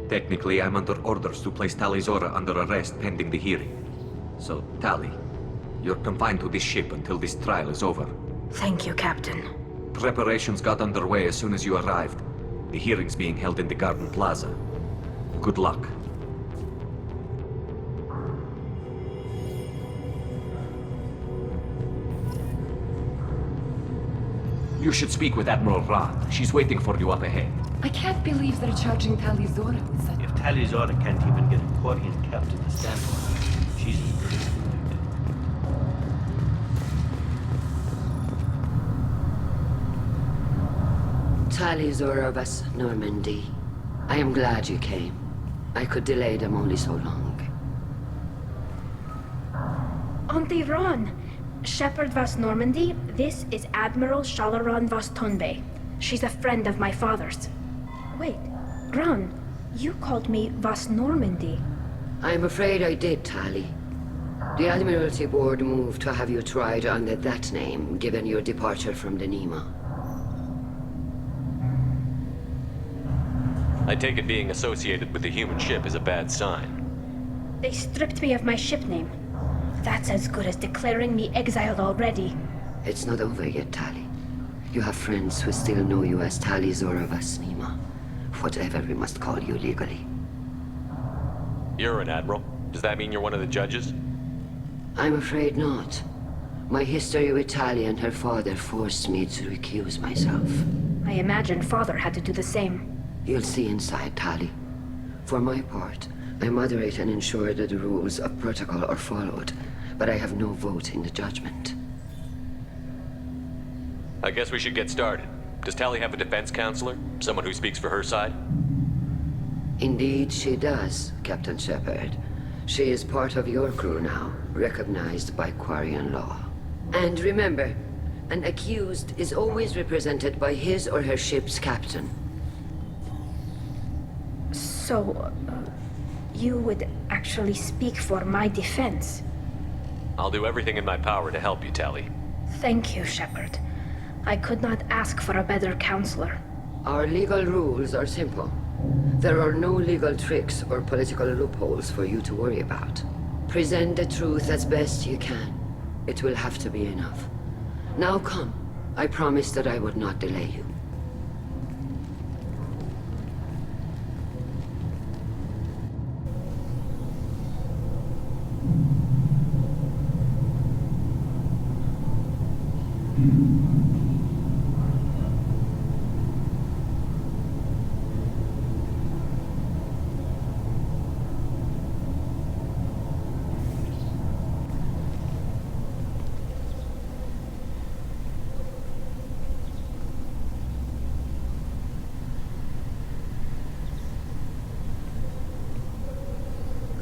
Technically, I'm under orders to place Talizora under arrest pending the hearing. So, Tali, you're confined to this ship until this trial is over. Thank you, Captain. Preparations got underway as soon as you arrived. The hearing's being held in the Garden Plaza. Good luck. You should speak with Admiral Rand. She's waiting for you up ahead. I can't believe they're charging Talizora with such... If Talizora can't even get a Quarian captain to stand for her, she's as good as convicted. Talizora Vas Normandy. I am glad you came. I could delay them only so long. Auntie Ron! Shepard Vas Normandy, this is Admiral Shalaran Vas Tonbe. She's a friend of my father's. Wait, Ron, you called me Vas Normandy. I'm afraid I did, Tali. The Admiralty Board moved to have you tried under that name, given your departure from the Nima. I take it being associated with the human ship is a bad sign. They stripped me of my ship name. That's as good as declaring me exiled already. It's not over yet, Tali. You have friends who still know you as Talizora Vas Nima. Whatever we must call you legally. You're an admiral. Does that mean you're one of the judges? I'm afraid not. My history with Tali and her father forced me to recuse myself. I imagine father had to do the same. You'll see inside, Tali. For my part, I moderate and ensure that the rules of protocol are followed, but I have no vote in the judgment. I guess we should get started. Does Tali have a defense counselor? Someone who speaks for her side? Indeed, she does, Captain Shepard. She is part of your crew now, recognized by Quarian law. And remember, an accused is always represented by his or her ship's captain. So, you would actually speak for my defense? I'll do everything in my power to help you, Tali. Thank you, Shepard. I could not ask for a better counselor. Our legal rules are simple. There are no legal tricks or political loopholes for you to worry about. Present the truth as best you can. It will have to be enough. Now come. I promised that I would not delay you.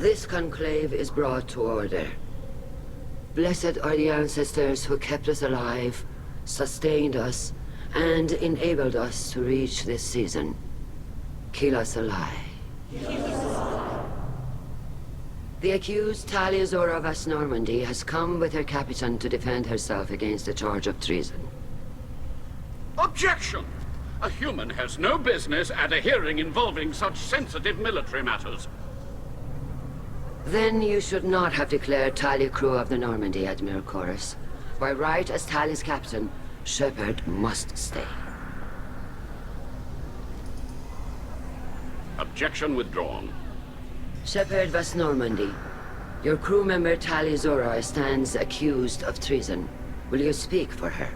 This conclave is brought to order. Blessed are the ancestors who kept us alive, sustained us, and enabled us to reach this season. Keep us alive. The accused Talia Zora Vas Normandy has come with her captain to defend herself against a charge of treason. Objection! A human has no business at a hearing involving such sensitive military matters. Then you should not have declared Talia crew of the Normandy, Admiral Chorus. By right as Talia's captain, Shepard must stay. Objection withdrawn. Shepard Vas Normandy, your crew member Talia Zora stands accused of treason. Will you speak for her?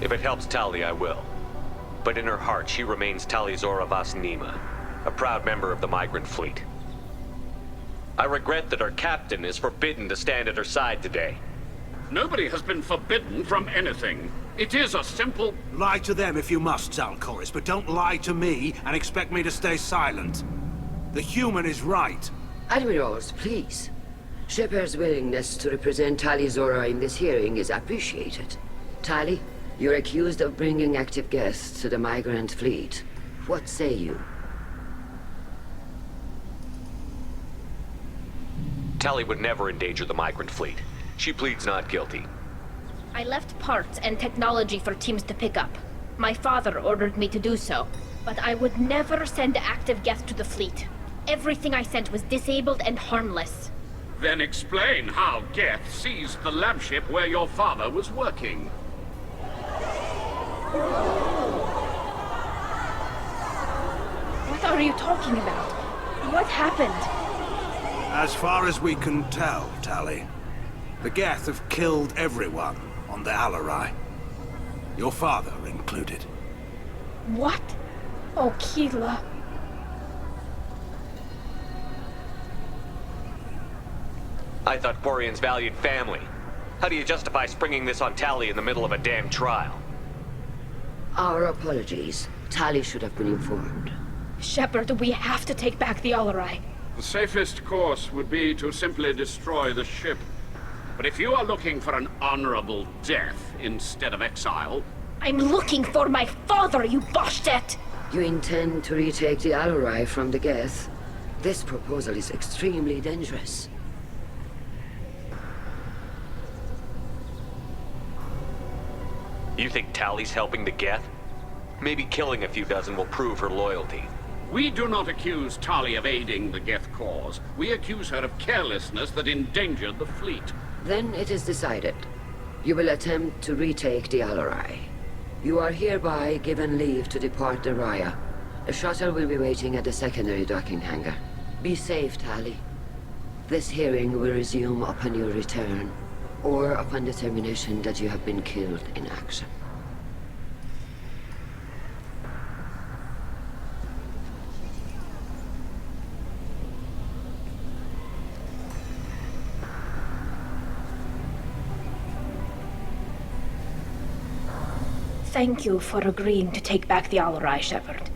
If it helps Tali, I will. But in her heart, she remains Tali Zora Vas Nima, a proud member of the migrant fleet. I regret that our captain is forbidden to stand at her side today. Nobody has been forbidden from anything. It is a simple... Lie to them if you must, Zalcoris, but don't lie to me and expect me to stay silent. The human is right. Admirals, please. Shepard's willingness to represent Tali Zora in this hearing is appreciated. Tali, you're accused of bringing active guests to the migrant fleet. What say you? Tali would never endanger the migrant fleet. She pleads not guilty. I left parts and technology for teams to pick up. My father ordered me to do so, but I would never send active guests to the fleet. Everything I sent was disabled and harmless. Then explain how Geth seized the lab ship where your father was working. What are you talking about? What happened? As far as we can tell, Tali, the Geth have killed everyone on the Alarai. Your father included. What? Oh, Keela. I thought Quarians valued family. How do you justify springing this on Tali in the middle of a damn trial? Our apologies. Tali should have been informed. Shepard, we have to take back the Alarai. The safest course would be to simply destroy the ship. But if you are looking for an honorable death instead of exile... I'm looking for my father, you bastet! You intend to retake the Alarai from the Geth? This proposal is extremely dangerous. You think Tali's helping the Geth? Maybe killing a few dozen will prove her loyalty. We do not accuse Tali of aiding the Geth cause. We accuse her of carelessness that endangered the fleet. Then it is decided. You will attempt to retake the Alarai. You are hereby given leave to depart the Raya. A shuttle will be waiting at the secondary docking hangar. Be safe, Tali. This hearing will resume upon your return, or upon determination that you have been killed in action. Thank you for agreeing to take back the Alarai, Shepard.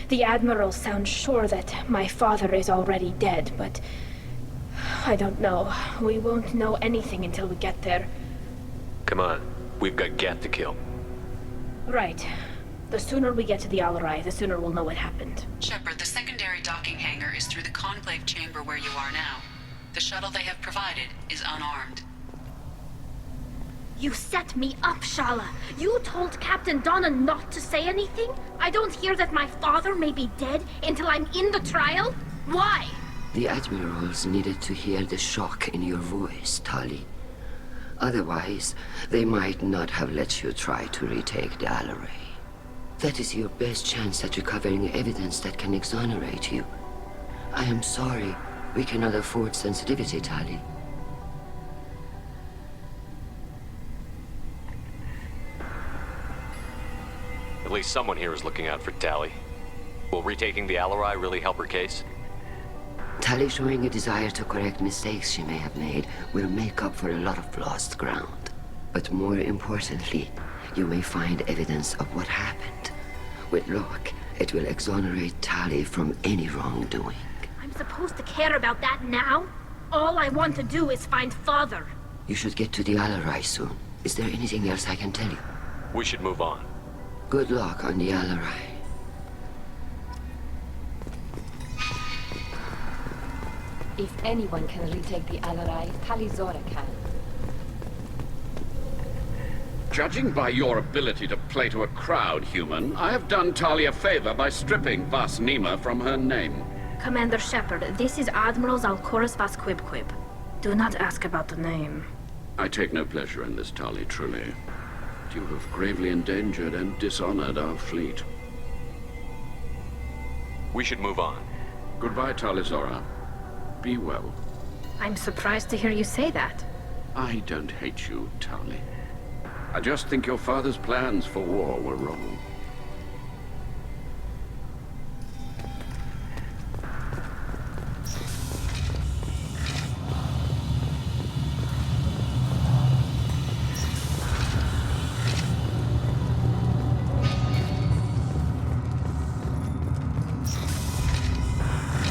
The Admiral sounds sure that my father is already dead, but... I don't know. We won't know anything until we get there. Come on. We've got Geth to kill. Right. The sooner we get to the Alarai, the sooner we'll know what happened. Shepard, the secondary docking hangar is through the conclave chamber where you are now. The shuttle they have provided is unarmed. You set me up, Shala. You told Captain Donna not to say anything? I don't hear that my father may be dead until I'm in the trial? Why? The Admirals needed to hear the shock in your voice, Tali. Otherwise, they might not have let you try to retake the Alarai. That is your best chance at recovering evidence that can exonerate you. I am sorry. We cannot afford sensitivity, Tali. At least someone here is looking out for Tali. Will retaking the Alarai really help her case? Tali showing a desire to correct mistakes she may have made will make up for a lot of lost ground. But more importantly, you may find evidence of what happened. With luck, it will exonerate Tali from any wrongdoing. I'm supposed to care about that now? All I want to do is find Father. You should get to the Alarai soon. Is there anything else I can tell you? We should move on. Good luck on the Alarai. If anyone can retake the Alarai, Talizora can. Judging by your ability to play to a crowd, human, I have done Tali a favor by stripping Vas Nima from her name. Commander Shepard, this is Admiral Zalkorus Vas Quib. Do not ask about the name. I take no pleasure in this, Tali, truly. You have gravely endangered and dishonored our fleet. We should move on. Goodbye, Talizora. Be well. I'm surprised to hear you say that. I don't hate you, Tali. I just think your father's plans for war were wrong.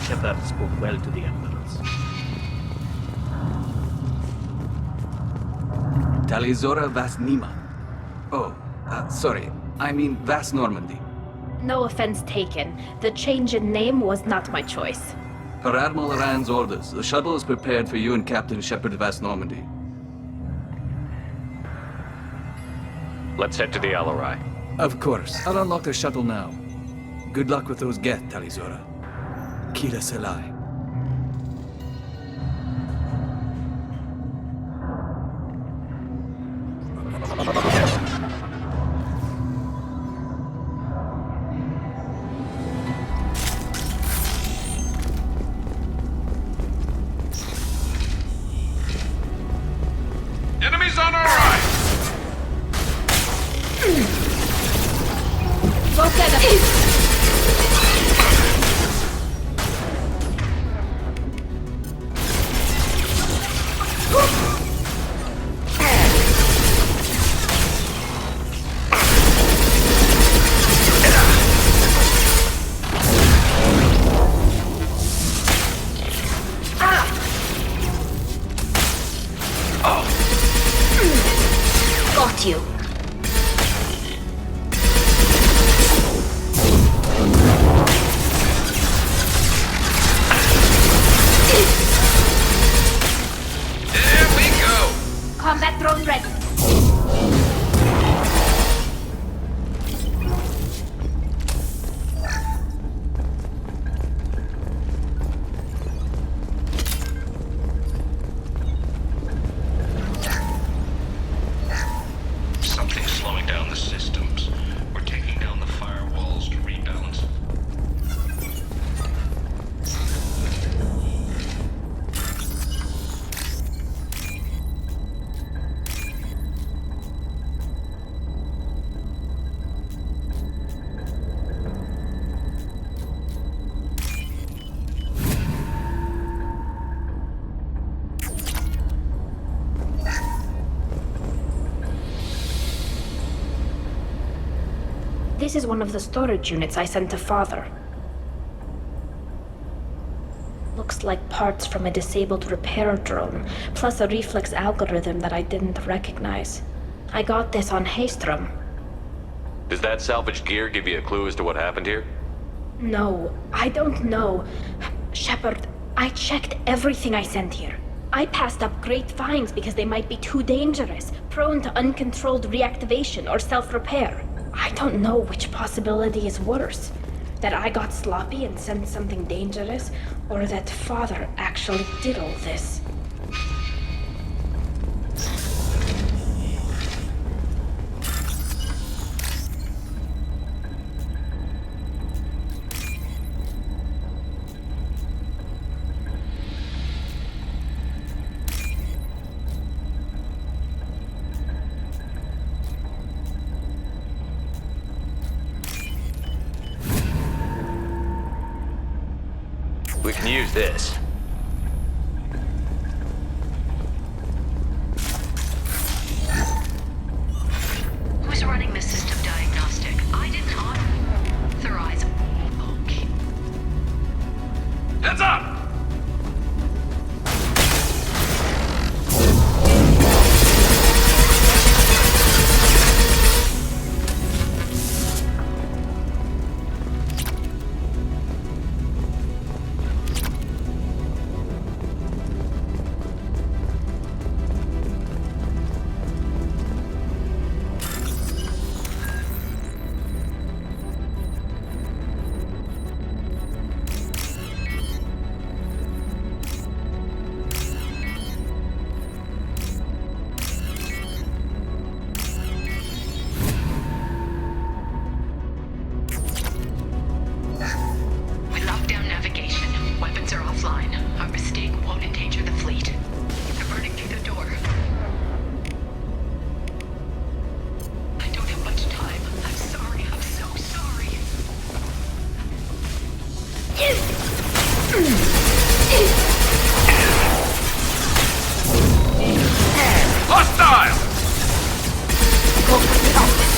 Shepard spoke well to the Emeralds. Talizora Vas Nima. Oh, sorry. I mean Vas Normandy. No offense taken. The change in name was not my choice. Per Admiral Rand's orders, the shuttle is prepared for you and Captain Shepard Vas Normandy. Let's head to the Alarai. Of course. I'll unlock the shuttle now. Good luck with those Geth, Talizora. Kira Selai. Enemies on our right! Both enemies! Got you. There we go! Combat drone ready. Something's slowing down the systems. We're taking down the firewalls to rebalance. This is one of the storage units I sent to Father. Looks like parts from a disabled repair drone, plus a reflex algorithm that I didn't recognize. I got this on Haystrom. Does that salvaged gear give you a clue as to what happened here? No, I don't know. Shepard, I checked everything I sent here. I passed up great finds because they might be too dangerous, prone to uncontrolled reactivation or self-repair. I don't know which possibility is worse. That I got sloppy and sent something dangerous, or that Father actually did all this. We can use this. Who's running the system diagnostic? I didn't authorize. Okay. Heads up! Hostile! Go for the optic.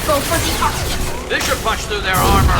Go for the optic. This should punch through their armor.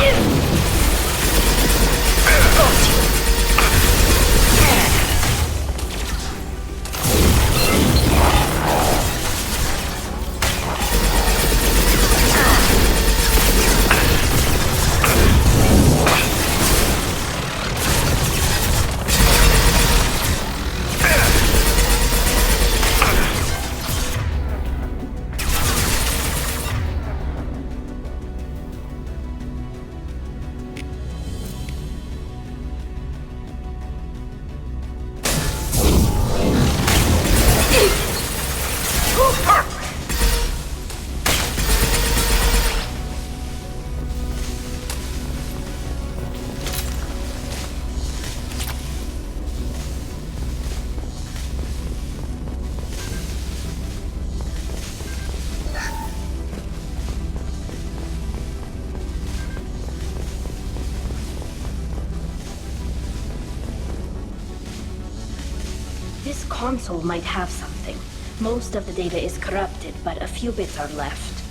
This console might have something. Most of the data is corrupted, but a few bits are left.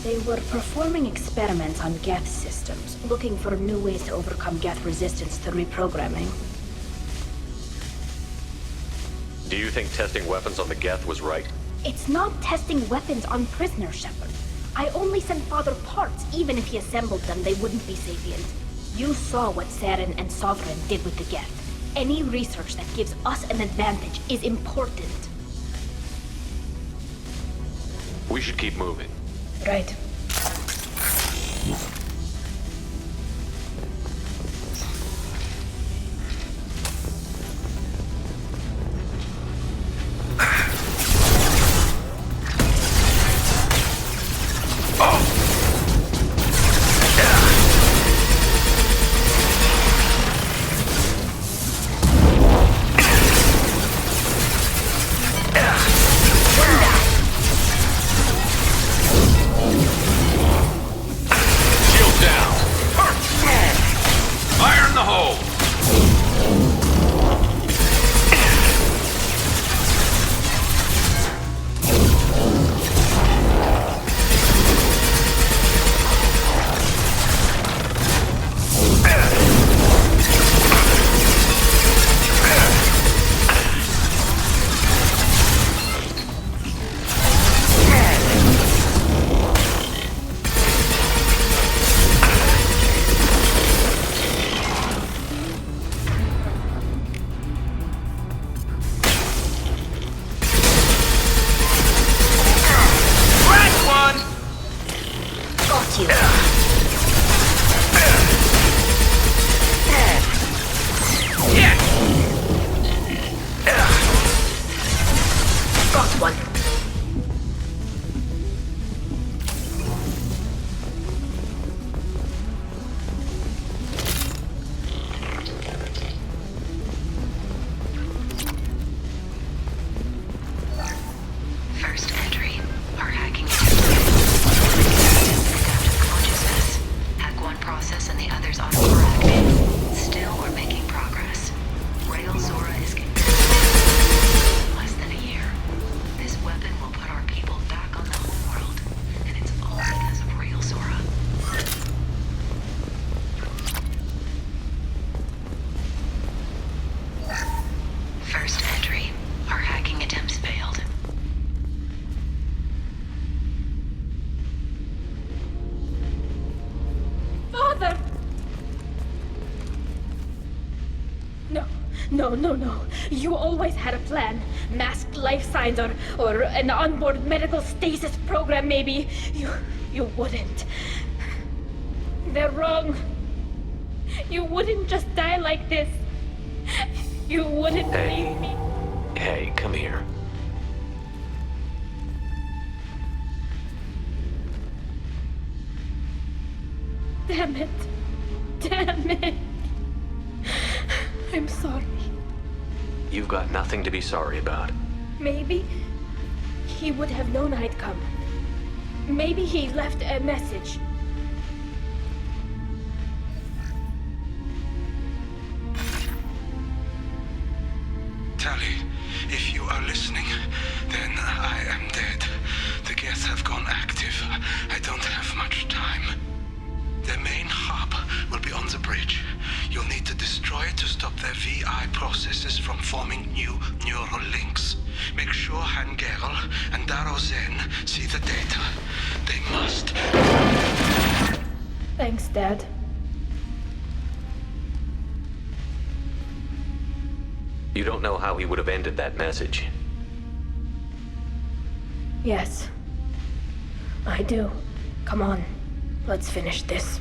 They were performing experiments on Geth systems, looking for new ways to overcome Geth resistance to reprogramming. Do you think testing weapons on the Geth was right? It's not testing weapons on prisoners, Shepard. I only sent Father parts. Even if he assembled them, they wouldn't be sapient. You saw what Saren and Sovereign did with the Geth. Any research that gives us an advantage is important. We should keep moving. Right. No. You always had a plan. Masked life signs or an onboard medical stasis program, maybe. You wouldn't. They're wrong. You wouldn't just die like this. You wouldn't leave me. Hey, come here. Damn it. I'm sorry. You've got nothing to be sorry about. Maybe he would have known I'd come. Maybe he left a message. Tali, if you are listening, then I am dead. The Geth have gone active. I don't have much time. The main hub will be on the bridge. You'll need to destroy it to stop their VI processes from forming new neural links. Make sure Hangerel and Daro Zen see the data. They must. Thanks, Dad. You don't know how he would have ended that message. Yes. I do. Come on. Let's finish this.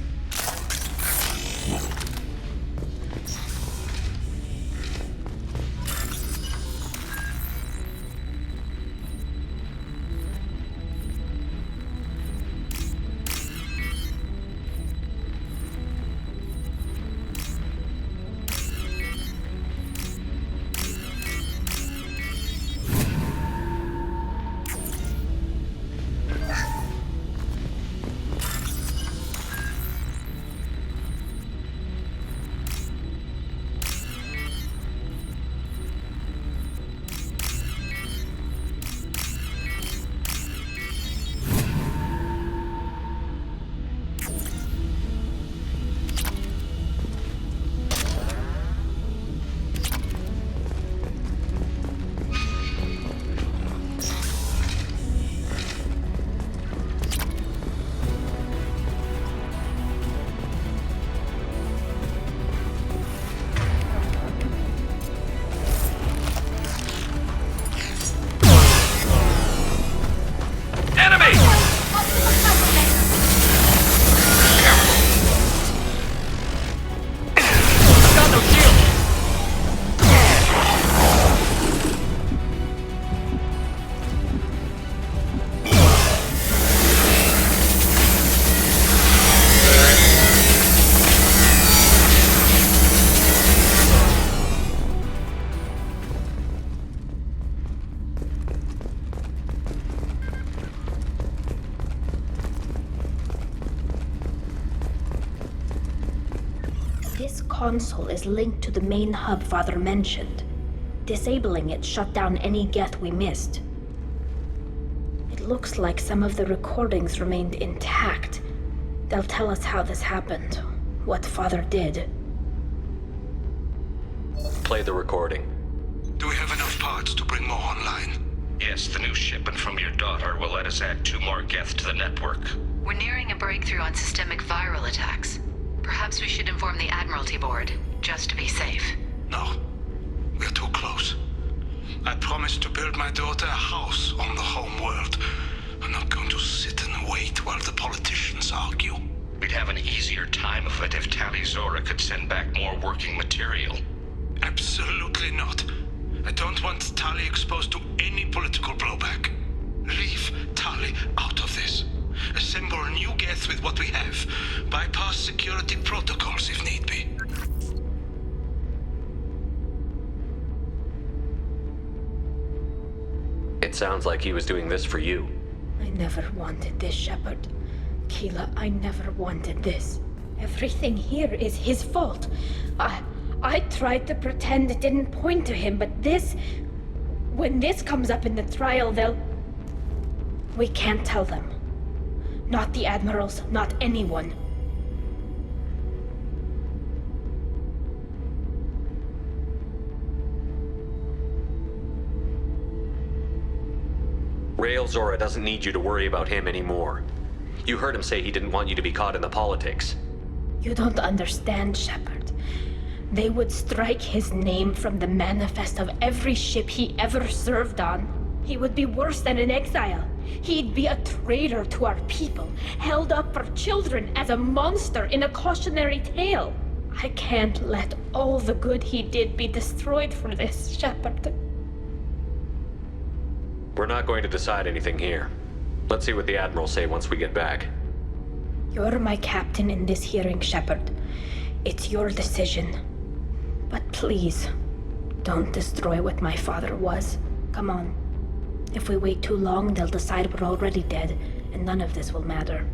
This console is linked to the main hub Father mentioned. Disabling it shut down any Geth we missed. It looks like some of the recordings remained intact. They'll tell us how this happened, what Father did. Play the recording. Do we have enough parts to bring more online? Yes, the new shipment from your daughter will let us add 2 more Geth to the network. We're nearing a breakthrough on systemic viral attacks. Perhaps we should inform the Admiralty Board, just to be safe. No. We're too close. I promised to build my daughter a house on the home world. I'm not going to sit and wait while the politicians argue. We'd have an easier time of it if Tali Zora could send back more working material. Absolutely not. I don't want Tali exposed to any political blowback. Leave Tali out of this. Assemble new Geth with what we have. Bypass security protocols if need be. It sounds like he was doing this for you. I never wanted this, Shepard. Keela, I never wanted this. Everything here is his fault. I tried to pretend it didn't point to him, but this... When this comes up in the trial, they'll... We can't tell them. Not the Admirals, not anyone. Rael Zora doesn't need you to worry about him anymore. You heard him say he didn't want you to be caught in the politics. You don't understand, Shepard. They would strike his name from the manifest of every ship he ever served on. He would be worse than an exile. He'd be a traitor to our people, held up for children as a monster in a cautionary tale. I can't let all the good he did be destroyed for this, Shepard. We're not going to decide anything here. Let's see what the Admirals say once we get back. You're my captain in this hearing, Shepard. It's your decision. But please, don't destroy what my father was. Come on. If we wait too long, they'll decide we're already dead, and none of this will matter.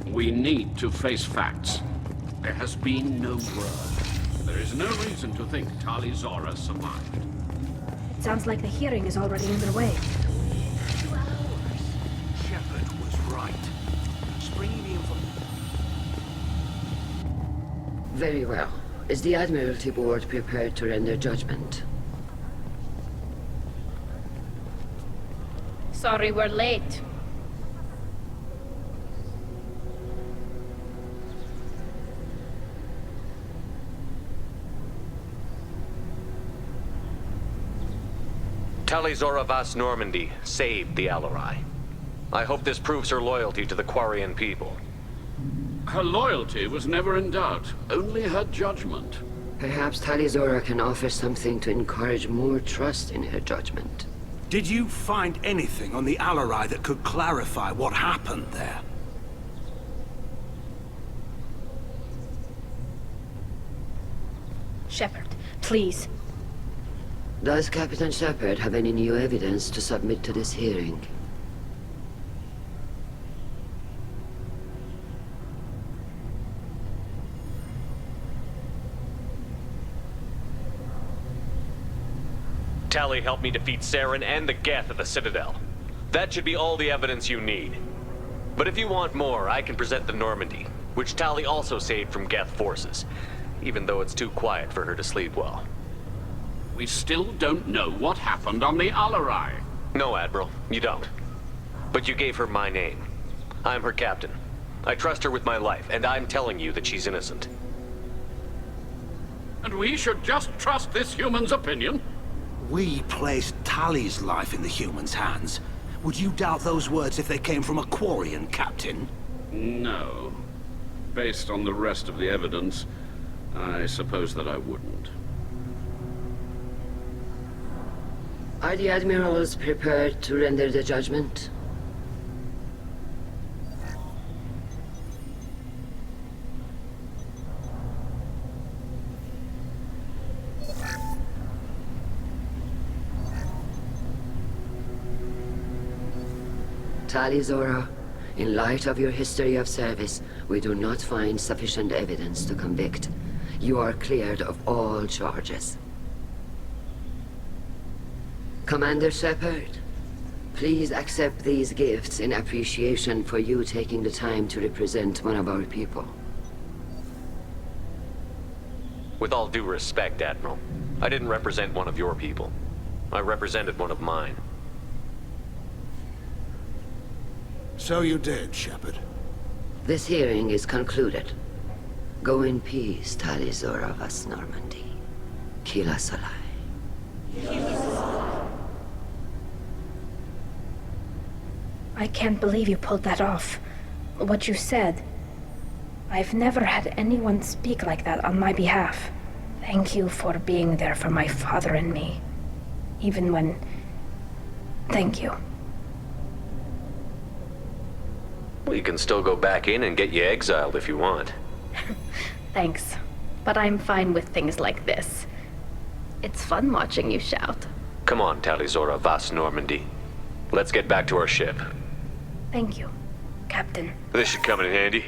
We need to face facts. There has been no word. There is no reason to think Tali Zora survived. It sounds like the hearing is already underway. Shepard was right. Springy the information. Very well. Is the Admiralty Board prepared to render judgment? Sorry we're late. Tali Zora Vas Normandy saved the Alarai. I hope this proves her loyalty to the Quarian people. Her loyalty was never in doubt, only her judgment. Perhaps Tali Zora can offer something to encourage more trust in her judgment. Did you find anything on the Alarai that could clarify what happened there? Shepard, please. Does Captain Shepard have any new evidence to submit to this hearing? Tali helped me defeat Saren and the Geth at the Citadel. That should be all the evidence you need. But if you want more, I can present the Normandy, which Tali also saved from Geth forces, even though it's too quiet for her to sleep well. We still don't know what happened on the Alarai. No, Admiral, you don't. But you gave her my name. I'm her captain. I trust her with my life, and I'm telling you that she's innocent. And we should just trust this human's opinion? We placed Tali's life in the human's hands. Would you doubt those words if they came from a Quarian, Captain? No. Based on the rest of the evidence, I suppose that I wouldn't. Are the admirals prepared to render the judgment? Tali Zora, in light of your history of service, we do not find sufficient evidence to convict. You are cleared of all charges. Commander Shepard, please accept these gifts in appreciation for you taking the time to represent one of our people. With all due respect, Admiral, I didn't represent one of your people. I represented one of mine. So you did, Shepard. This hearing is concluded. Go in peace, Tali Zora Vas Normandy. Kila Solai. I can't believe you pulled that off. What you said. I've never had anyone speak like that on my behalf. Thank you for being there for my father and me. Even when... Thank you. Well, you can still go back in and get you exiled if you want. Thanks. But I'm fine with things like this. It's fun watching you shout. Come on, Tali Zora Vas Normandy. Let's get back to our ship. Thank you, Captain. This should come in handy.